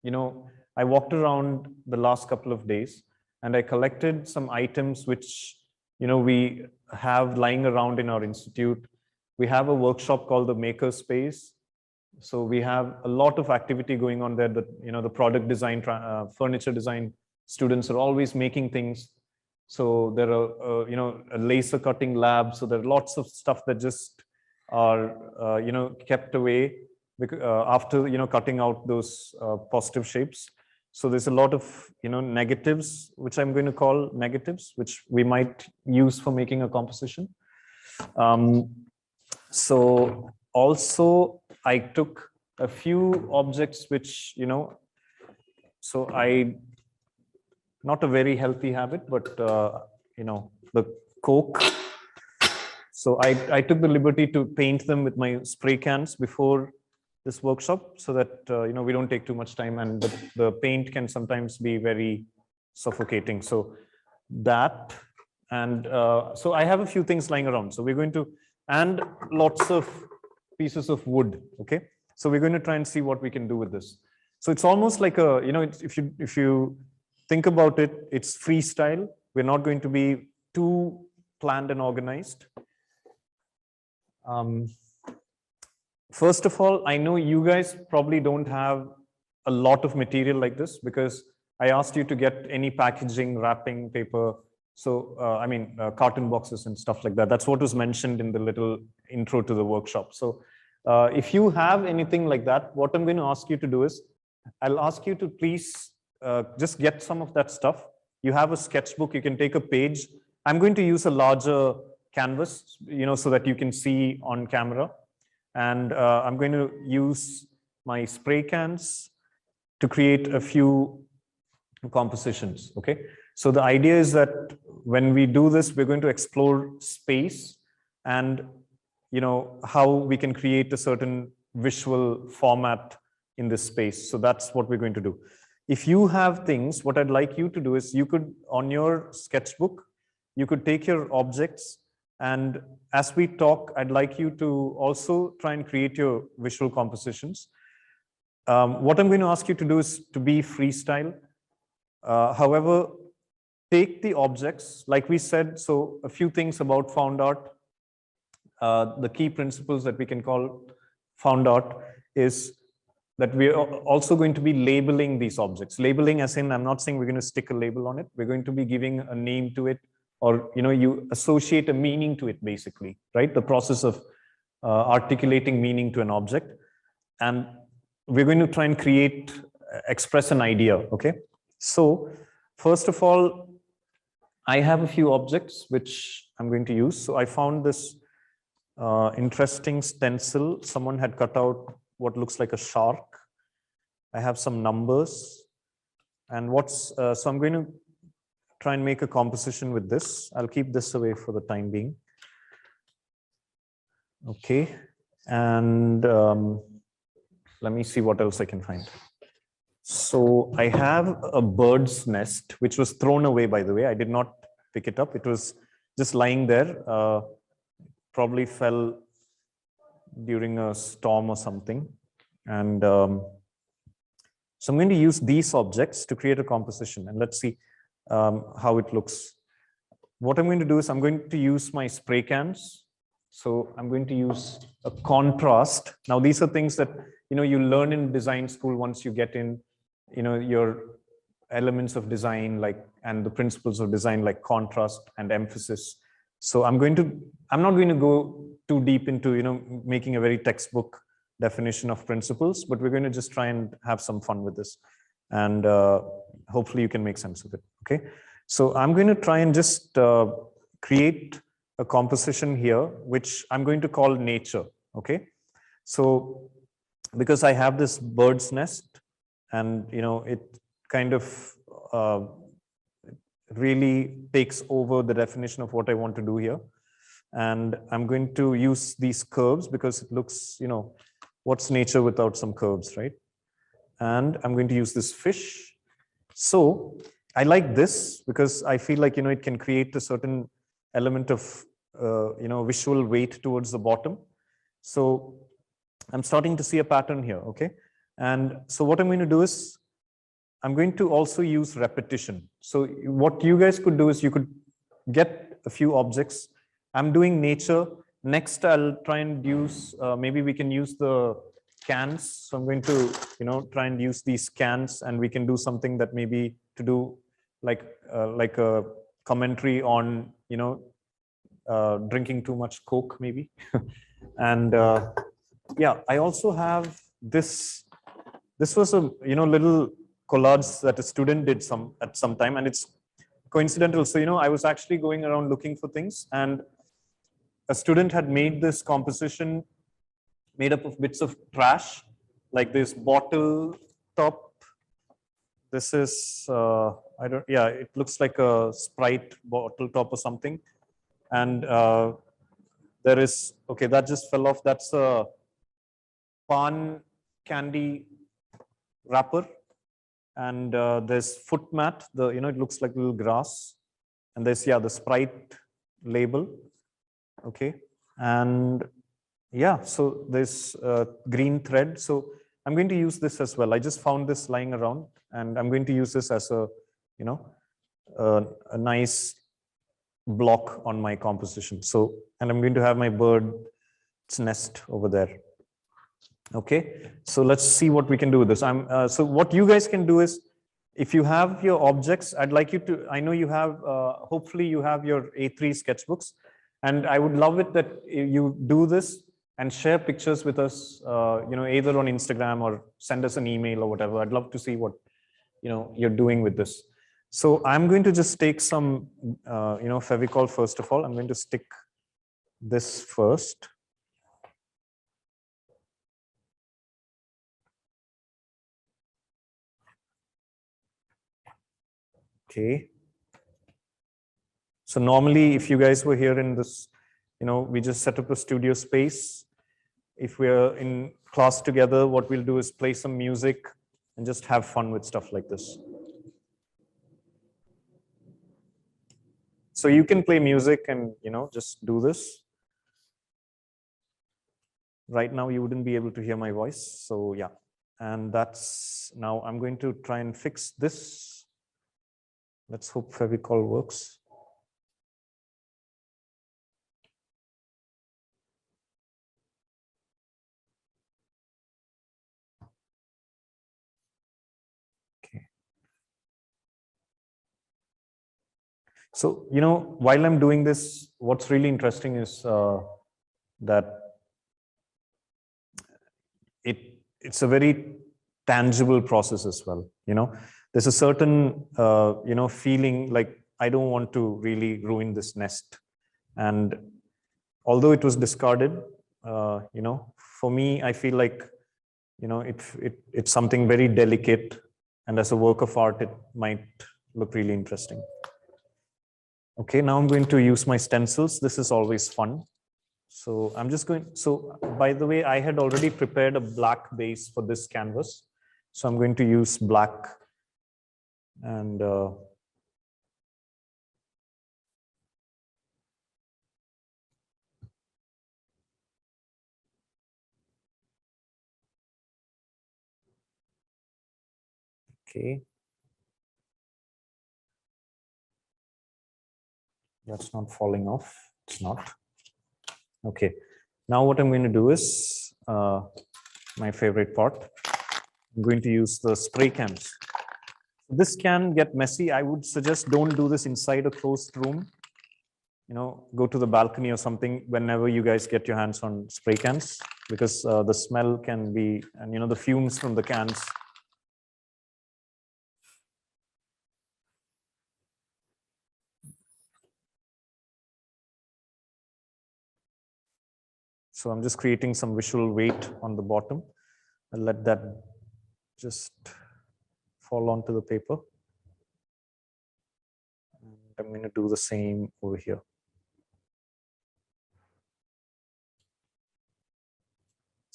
I walked around the last couple of days and I collected some items which, we have lying around in our institute. We have a workshop called the Maker Space. So we have a lot of activity going on there. The product design, furniture design students are always making things. So there are, a laser cutting lab. So there are lots of stuff that just are, kept away after, cutting out those positive shapes. So there's a lot of, negatives, which I'm going to call negatives, which we might use for making a composition. So also I took a few objects which, so not a very healthy habit, but, the Coke. So I took the liberty to paint them with my spray cans before this workshop so that, we don't take too much time, and the paint can sometimes be very suffocating. So that, and so I have a few things lying around. So we're going to, and lots of pieces of wood, okay? So we're going to try and see what we can do with this. So it's almost like a, if you think about it, it's freestyle. We're not going to be too planned and organized. First of all, I know you guys probably don't have a lot of material like this because I asked you to get any packaging, wrapping paper. So, carton boxes and stuff like that. That's what was mentioned in the little intro to the workshop. So if you have anything like that, what I'm going to ask you to do is, I'll ask you to please just get some of that stuff. You have a sketchbook, you can take a page. I'm going to use a larger canvas, so that you can see on camera. And I'm going to use my spray cans to create a few compositions, okay? So the idea is that when we do this, we're going to explore space and, how we can create a certain visual format in this space. So that's what we're going to do. If you have things, what I'd like you to do is you could, on your sketchbook, you could take your objects, and as we talk, I'd like you to also try and create your visual compositions. What I'm going to ask you to do is to be freestyle. However, take the objects, like we said, so a few things about found art. The key principles that we can call found art is that we are also going to be labeling these objects. Labeling as in, I'm not saying we're going to stick a label on it. We're going to be giving a name to it, or you associate a meaning to it, basically, right? The process of articulating meaning to an object. And we're going to try and express an idea, okay? So first of all, I have a few objects which I'm going to use. So I found this interesting stencil. Someone had cut out what looks like a shark. I have some numbers. And so I'm going to try and make a composition with this. I'll keep this away for the time being. Okay. And let me see what else I can find. So I have a bird's nest, which was thrown away, by the way. I did not pick it up. It was just lying there. Probably fell during a storm or something. And so I'm going to use these objects to create a composition. And let's see how it looks. What I'm going to do is I'm going to use my spray cans. So I'm going to use a contrast. Now, these are things that, you learn in design school once you get in, your elements of design, and the principles of design, like contrast and emphasis. So I'm not going to go too deep into, making a very textbook definition of principles, but we're going to just try and have some fun with this. And hopefully you can make sense of it, okay? So I'm going to try and just create a composition here, which I'm going to call nature, okay? So because I have this bird's nest, and it kind of really takes over the definition of what I want to do here. And I'm going to use these curves because it looks, what's nature without some curves, right? And I'm going to use this fish. So I like this because I feel like, it can create a certain element of, visual weight towards the bottom. So I'm starting to see a pattern here, okay? And so what I'm going to do is, I'm going to also use repetition. So what you guys could do is you could get a few objects. I'm doing nature. Next, I'll try and use, maybe we can use the cans. So I'm going to, try and use these cans, and we can do something that maybe to do like a commentary on, drinking too much Coke, maybe. And yeah, I also have this. This was a little collage that a student did at some time, and it's coincidental. So I was actually going around looking for things, and a student had made this composition made up of bits of trash, like this bottle top. This is it looks like a Sprite bottle top or something, and there is that just fell off. That's a pan candy wrapper, and there's foot mat. It looks like little grass, and there's the Sprite label. Okay, and so there's green thread. So I'm going to use this as well. I just found this lying around, and I'm going to use this as a a nice block on my composition. So, and I'm going to have my bird's nest over there. Okay, so let's see what we can do with this. So what you guys can do is, if you have your objects, I'd like you to, I know you have, hopefully you have your A3 sketchbooks, and I would love it that you do this and share pictures with us, either on Instagram or send us an email or whatever. I'd love to see what, you're doing with this. So I'm going to just take some, Fevicol first of all. I'm going to stick this first. Okay. So normally, if you guys were here in this, we just set up a studio space. If we're in class together, what we'll do is play some music and just have fun with stuff like this. So you can play music and, just do this. Right now, you wouldn't be able to hear my voice. So yeah, and that's, now I'm going to try and fix this. Let's hope Fevicol works. So, while I'm doing this, what's really interesting is that it's a very tangible process as well. There's a certain, feeling like I don't want to really ruin this nest. And although it was discarded, for me, I feel like, it's something very delicate. And as a work of art, it might look really interesting. Okay, now I'm going to use my stencils. This is always fun. So I'm just going, so by the way, I had already prepared a black base for this canvas. So I'm going to use black and okay. That's not falling off. It's not. Okay. Now what I'm going to do is my favorite part. I'm going to use the spray cans. This can get messy. I would suggest don't do this inside a closed room. Go to the balcony or something whenever you guys get your hands on spray cans, because the smell can be, and the fumes from the cans. So I'm just creating some visual weight on the bottom. I'll let that just fall onto the paper. And I'm going to do the same over here.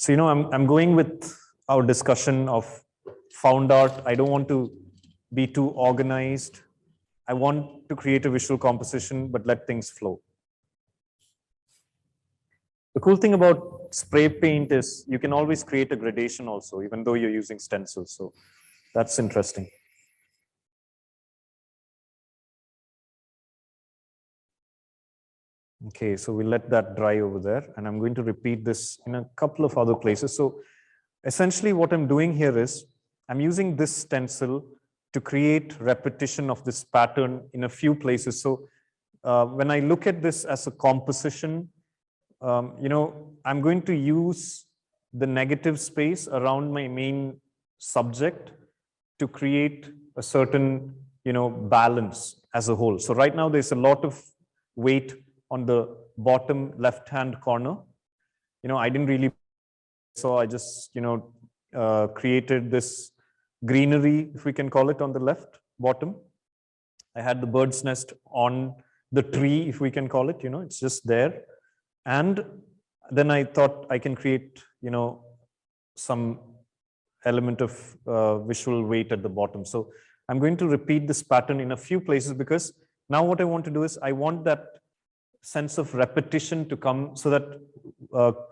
So, I'm going with our discussion of found art. I don't want to be too organized. I want to create a visual composition, but let things flow. The cool thing about spray paint is you can always create a gradation also, even though you're using stencils. So that's interesting. Okay, so we let that dry over there, and I'm going to repeat this in a couple of other places. So essentially what I'm doing here is I'm using this stencil to create repetition of this pattern in a few places. So when I look at this as a composition, I'm going to use the negative space around my main subject to create a certain, balance as a whole. So right now there's a lot of weight on the bottom left-hand corner. I didn't really, so I just, created this greenery, if we can call it, on the left bottom. I had the bird's nest on the tree, if we can call it, it's just there. And then I thought I can create, some element of visual weight at the bottom. So I'm going to repeat this pattern in a few places, because now what I want to do is I want that sense of repetition to come, so that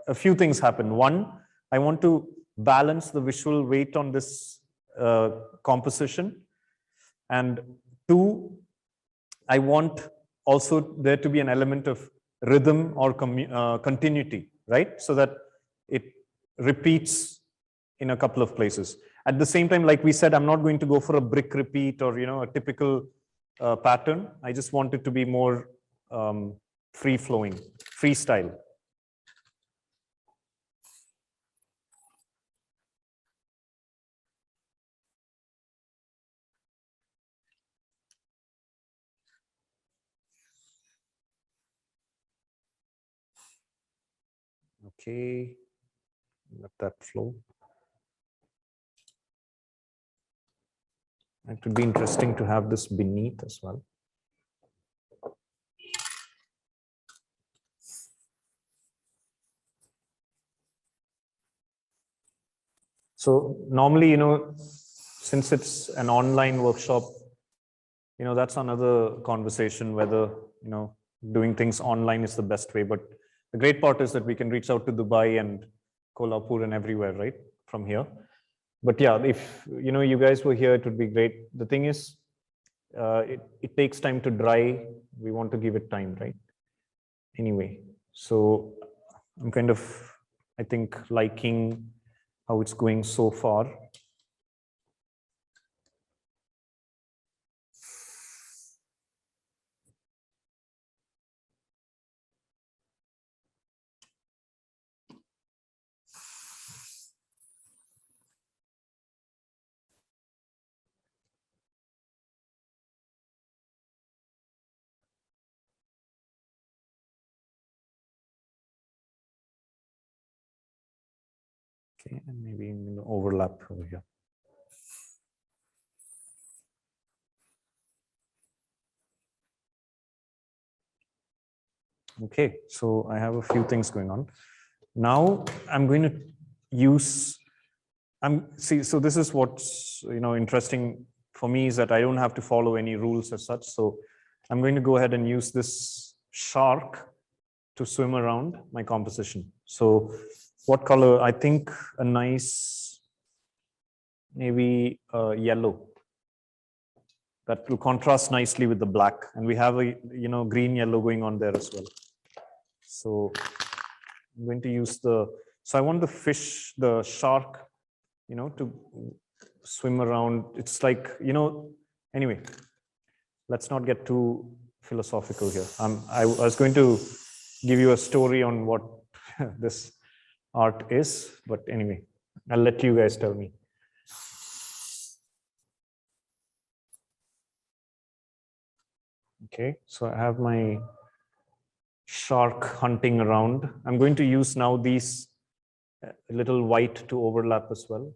a few things happen. One, I want to balance the visual weight on this composition. And two, I want also there to be an element of rhythm or continuity, right? So that it repeats in a couple of places. At the same time, like we said, I'm not going to go for a brick repeat or, a typical pattern. I just want it to be more free-flowing, freestyle. Okay, let that flow. It would be interesting to have this beneath as well. So normally, since it's an online workshop, that's another conversation whether, doing things online is the best way. But the great part is that we can reach out to Dubai and Kolhapur and everywhere, right, from here. But yeah, if, you guys were here, it would be great. The thing is, it takes time to dry. We want to give it time, right? Anyway, so I'm kind of, I think, liking how it's going so far. Okay, and maybe in the overlap over here. Okay, so I have a few things going on. Now I'm going to use, so this is what's, interesting for me, is that I don't have to follow any rules as such. So I'm going to go ahead and use this shark to swim around my composition. So what color? I think a nice, maybe yellow. That will contrast nicely with the black. And we have a, green yellow going on there as well. So I'm going to use so I want the fish, the shark, to swim around. It's like, anyway, let's not get too philosophical here. I was going to give you a story on what this art is, but anyway, I'll let you guys tell me. Okay, so I have my shark hunting around. I'm going to use now these little white to overlap as well.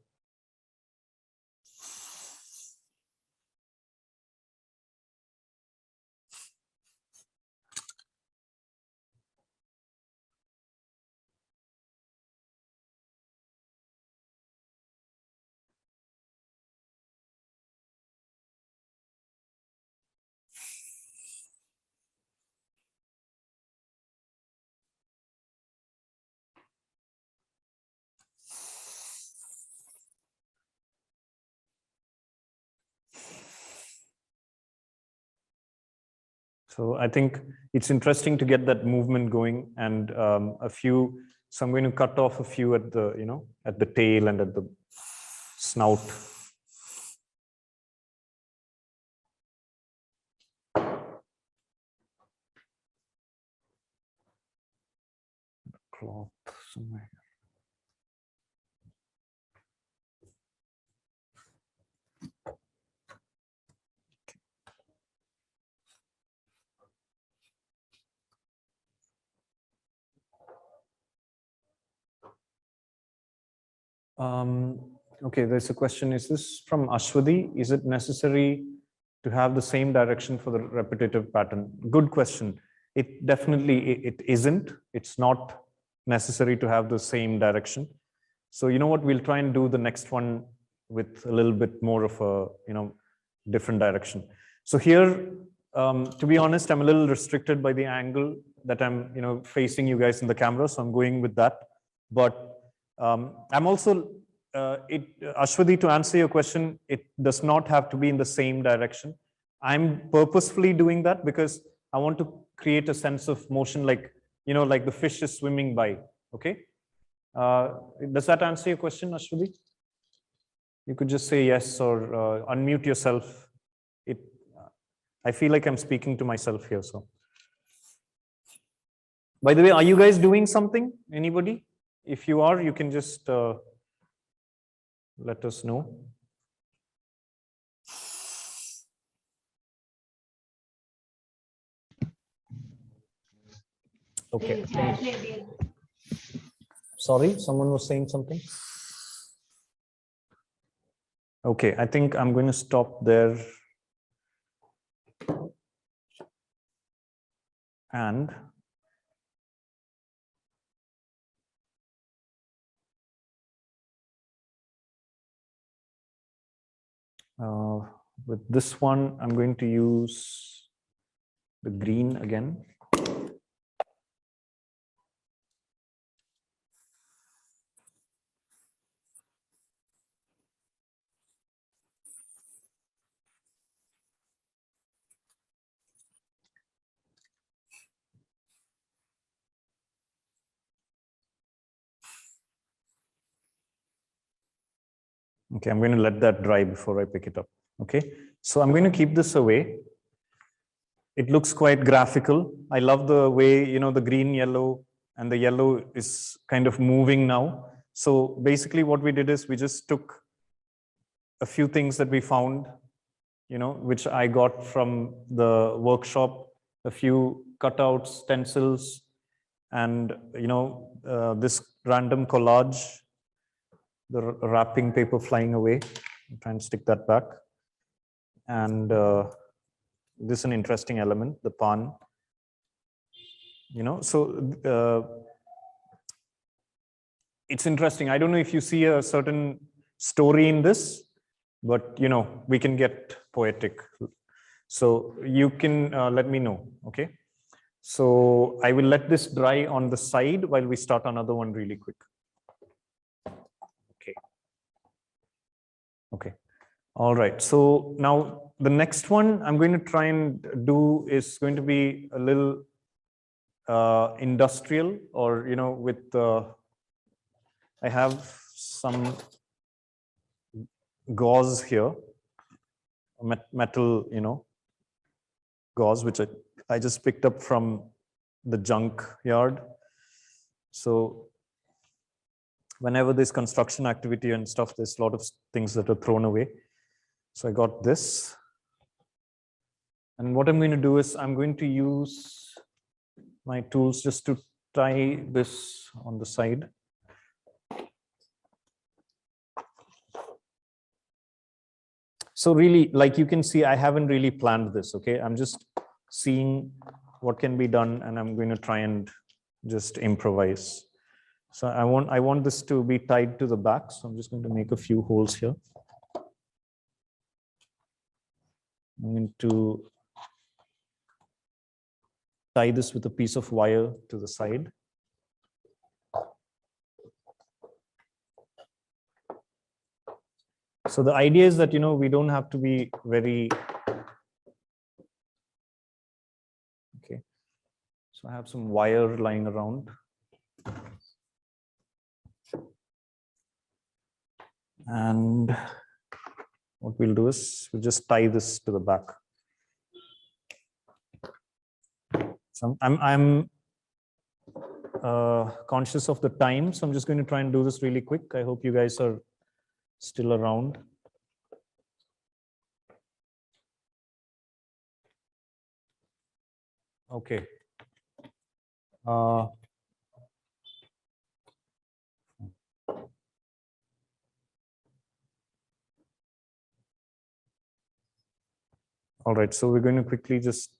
So I think it's interesting to get that movement going, and so I'm going to cut off a few at the, at the tail and at the snout. Cloth somewhere. Okay, there's a question. Is this from Ashwadi? Is it necessary to have the same direction for the repetitive pattern? Good question. It definitely, it isn't. It's not necessary to have the same direction. So you know what, we'll try and do the next one with a little bit more of a, different direction. So here, to be honest, I'm a little restricted by the angle that I'm, facing you guys in the camera. So I'm going with that. But I'm also, Ashwadi, to answer your question, it does not have to be in the same direction. I'm purposefully doing that because I want to create a sense of motion, like, like the fish is swimming by. Okay. Does that answer your question, Ashwadi? You could just say yes or unmute yourself. I feel like I'm speaking to myself here. So, by the way, are you guys doing something? Anybody? If you are, you can just let us know. Okay. Sorry, someone was saying something. Okay, I think I'm going to stop there. And with this one, I'm going to use the green again. Okay, I'm going to let that dry before I pick it up. Okay, so I'm going to keep this away. It looks quite graphical. I love the way, the green, yellow, and the yellow is kind of moving now. So basically what we did is we just took a few things that we found, which I got from the workshop, a few cutouts, stencils, and, this random collage, the wrapping paper flying away. I'll try and stick that back. And this is an interesting element, the pan. So it's interesting. I don't know if you see a certain story in this, but we can get poetic. So you can let me know, okay? So I will let this dry on the side while we start another one really quick. Okay. All right. So now the next one I'm going to try and do is going to be a little industrial, or with I have some gauze here, metal, gauze, which I just picked up from the junk yard. So whenever there's construction activity and stuff, there's a lot of things that are thrown away. So I got this. And what I'm going to do is I'm going to use my tools just to tie this on the side. So really, like you can see, I haven't really planned this, okay? I'm just seeing what can be done, and I'm going to try and just improvise. So I want this to be tied to the back, so I'm just going to make a few holes here. I'm going to tie this with a piece of wire to the side. So the idea is that, we don't have to be very So I have some wire lying around. And what we'll do is we'll just tie this to the back. So I'm conscious of the time, so I'm just going to try and do this really quick. I hope you guys are still around. Okay. All right, so we're going to quickly just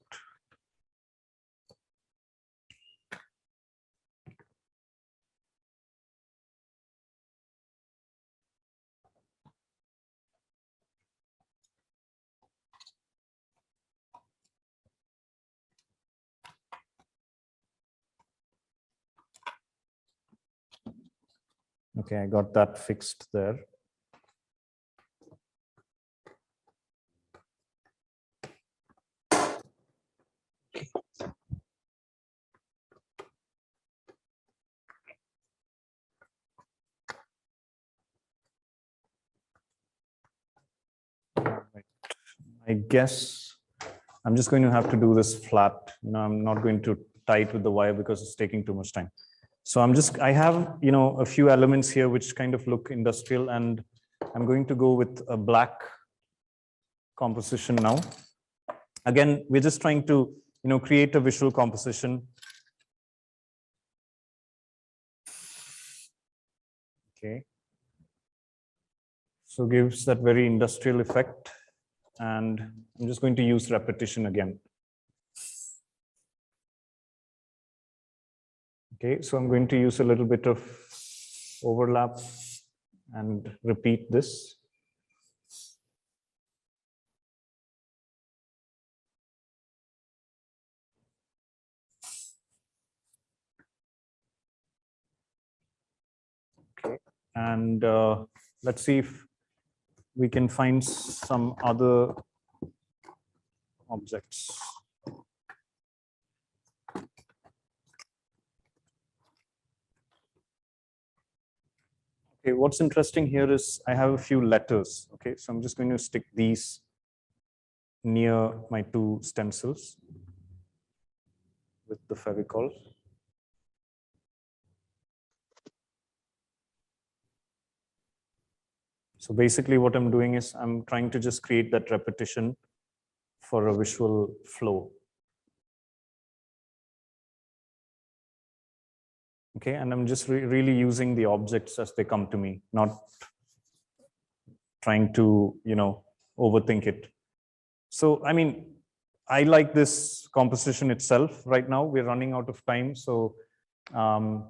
okay, I got that fixed there. I guess I'm just going to have to do this flat. I'm not going to tie it with the wire because it's taking too much time. So I have, a few elements here which kind of look industrial, and I'm going to go with a black composition now. Again, we're just trying to, create a visual composition. Okay. So gives that very industrial effect. And I'm just going to use repetition again. Okay, so I'm going to use a little bit of overlap and repeat this. Okay, and let's see if we can find some other objects. Okay, what's interesting here is I have a few letters. Okay, so I'm just going to stick these near my two stencils with the Fevicol. So basically what I'm doing is I'm trying to just create that repetition for a visual flow. Okay, and I'm just really using the objects as they come to me, not trying to, overthink it. So, I mean, I like this composition itself right now. We're running out of time. So, I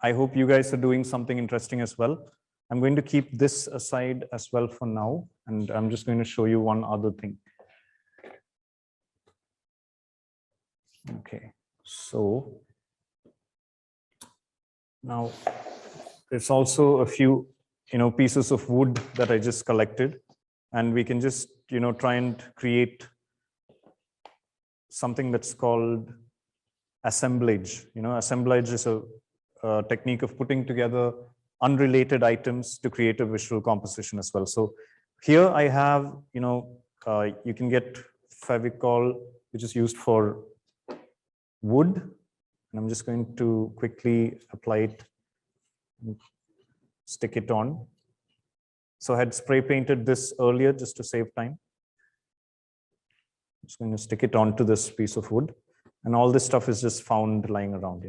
hope you guys are doing something interesting as well. I'm going to keep this aside as well for now. And I'm just going to show you one other thing. Okay, so now there's also a few, pieces of wood that I just collected, and we can just, try and create something that's called assemblage. Assemblage is a technique of putting together unrelated items to create a visual composition as well. So here I have, you can get Fevicol, which is used for wood. And I'm just going to quickly apply it, stick it on. So I had spray painted this earlier just to save time. I'm just going to stick it onto this piece of wood. And all this stuff is just found lying around,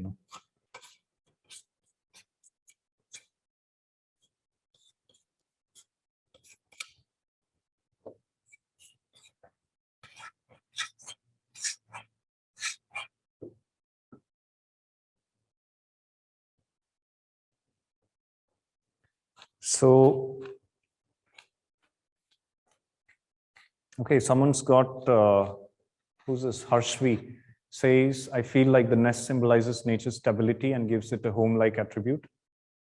So, okay, someone's got, who's this? Harshvi says, I feel like the nest symbolizes nature's stability and gives it a home-like attribute.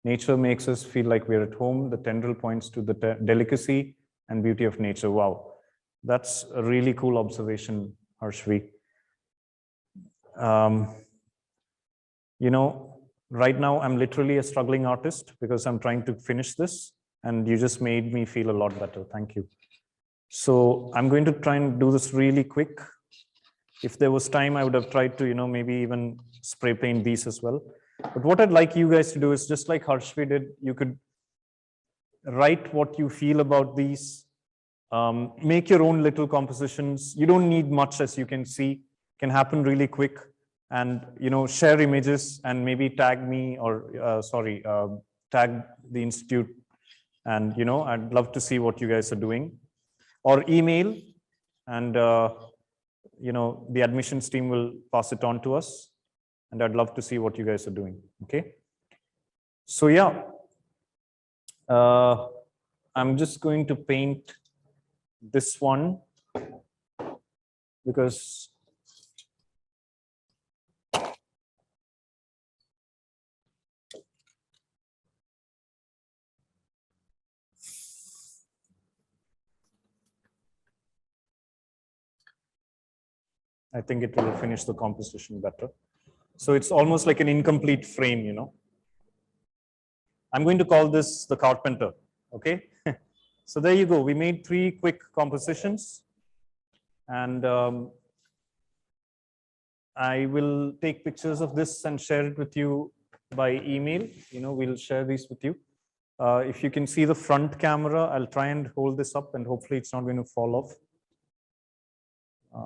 Nature makes us feel like we're at home. The tendril points to the delicacy and beauty of nature. Wow, that's a really cool observation, Harshvi. Um, you know, right now I'm literally a struggling artist because I'm trying to finish this, and you just made me feel a lot better. Thank you. So I'm going to try and do this really quick. If there was time, I would have tried to, maybe even spray paint these as well. But what I'd like you guys to do is just like Harshvi did, you could write what you feel about these, make your own little compositions. You don't need much, as you can see. It can happen really quick. And, share images and maybe tag me or, tag the institute. And, I'd love to see what you guys are doing. Or email, and, the admissions team will pass it on to us. And I'd love to see what you guys are doing, okay? So yeah, I'm just going to paint this one because I think it will finish the composition better. So it's almost like an incomplete frame, I'm going to call this the carpenter, okay? So there you go. We made 3 quick compositions, and I will take pictures of this and share it with you by email. We'll share these with you. If you can see the front camera, I'll try and hold this up and hopefully it's not going to fall off.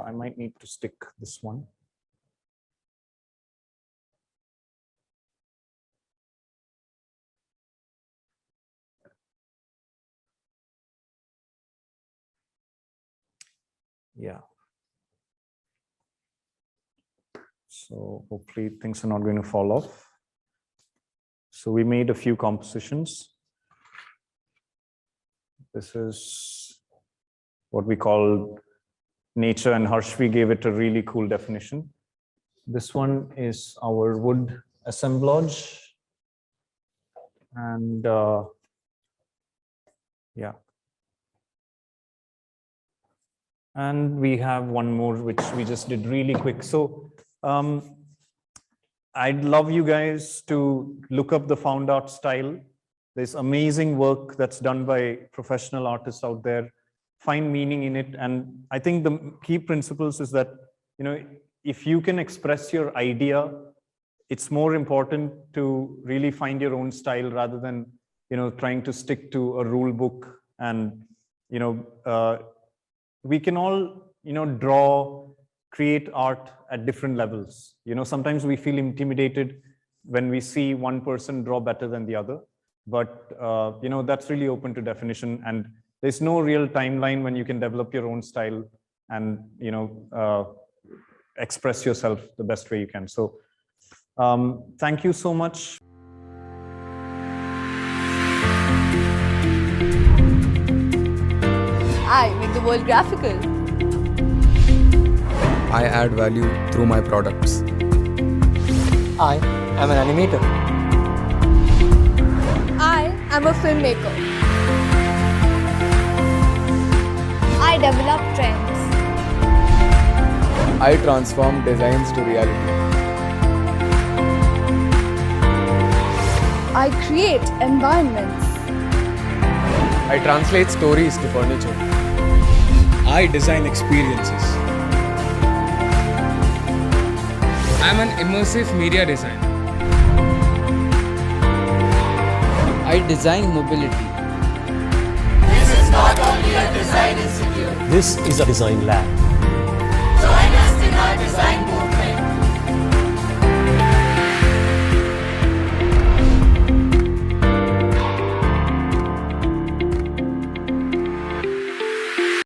I might need to stick this one. Yeah. So hopefully things are not going to fall off. So we made a few compositions. This is what we call nature, and Harshvi gave it a really cool definition. This one is our wood assemblage. And yeah. And we have one more, which we just did really quick. So I'd love you guys to look up the found art style. There's amazing work that's done by professional artists out there. Find meaning in it. And I think the key principles is that, if you can express your idea, it's more important to really find your own style rather than, trying to stick to a rule book. And, we can all, draw, create art at different levels. Sometimes we feel intimidated when we see one person draw better than the other. But, that's really open to definition. And there's no real timeline when you can develop your own style and, express yourself the best way you can. So thank you so much. I make the world graphical. I add value through my products. I am an animator. I am a filmmaker. I develop trends. I transform designs to reality. I create environments. I translate stories to furniture. I design experiences. I'm an immersive media designer. I design mobility. This is not only a design institute. This is a design lab.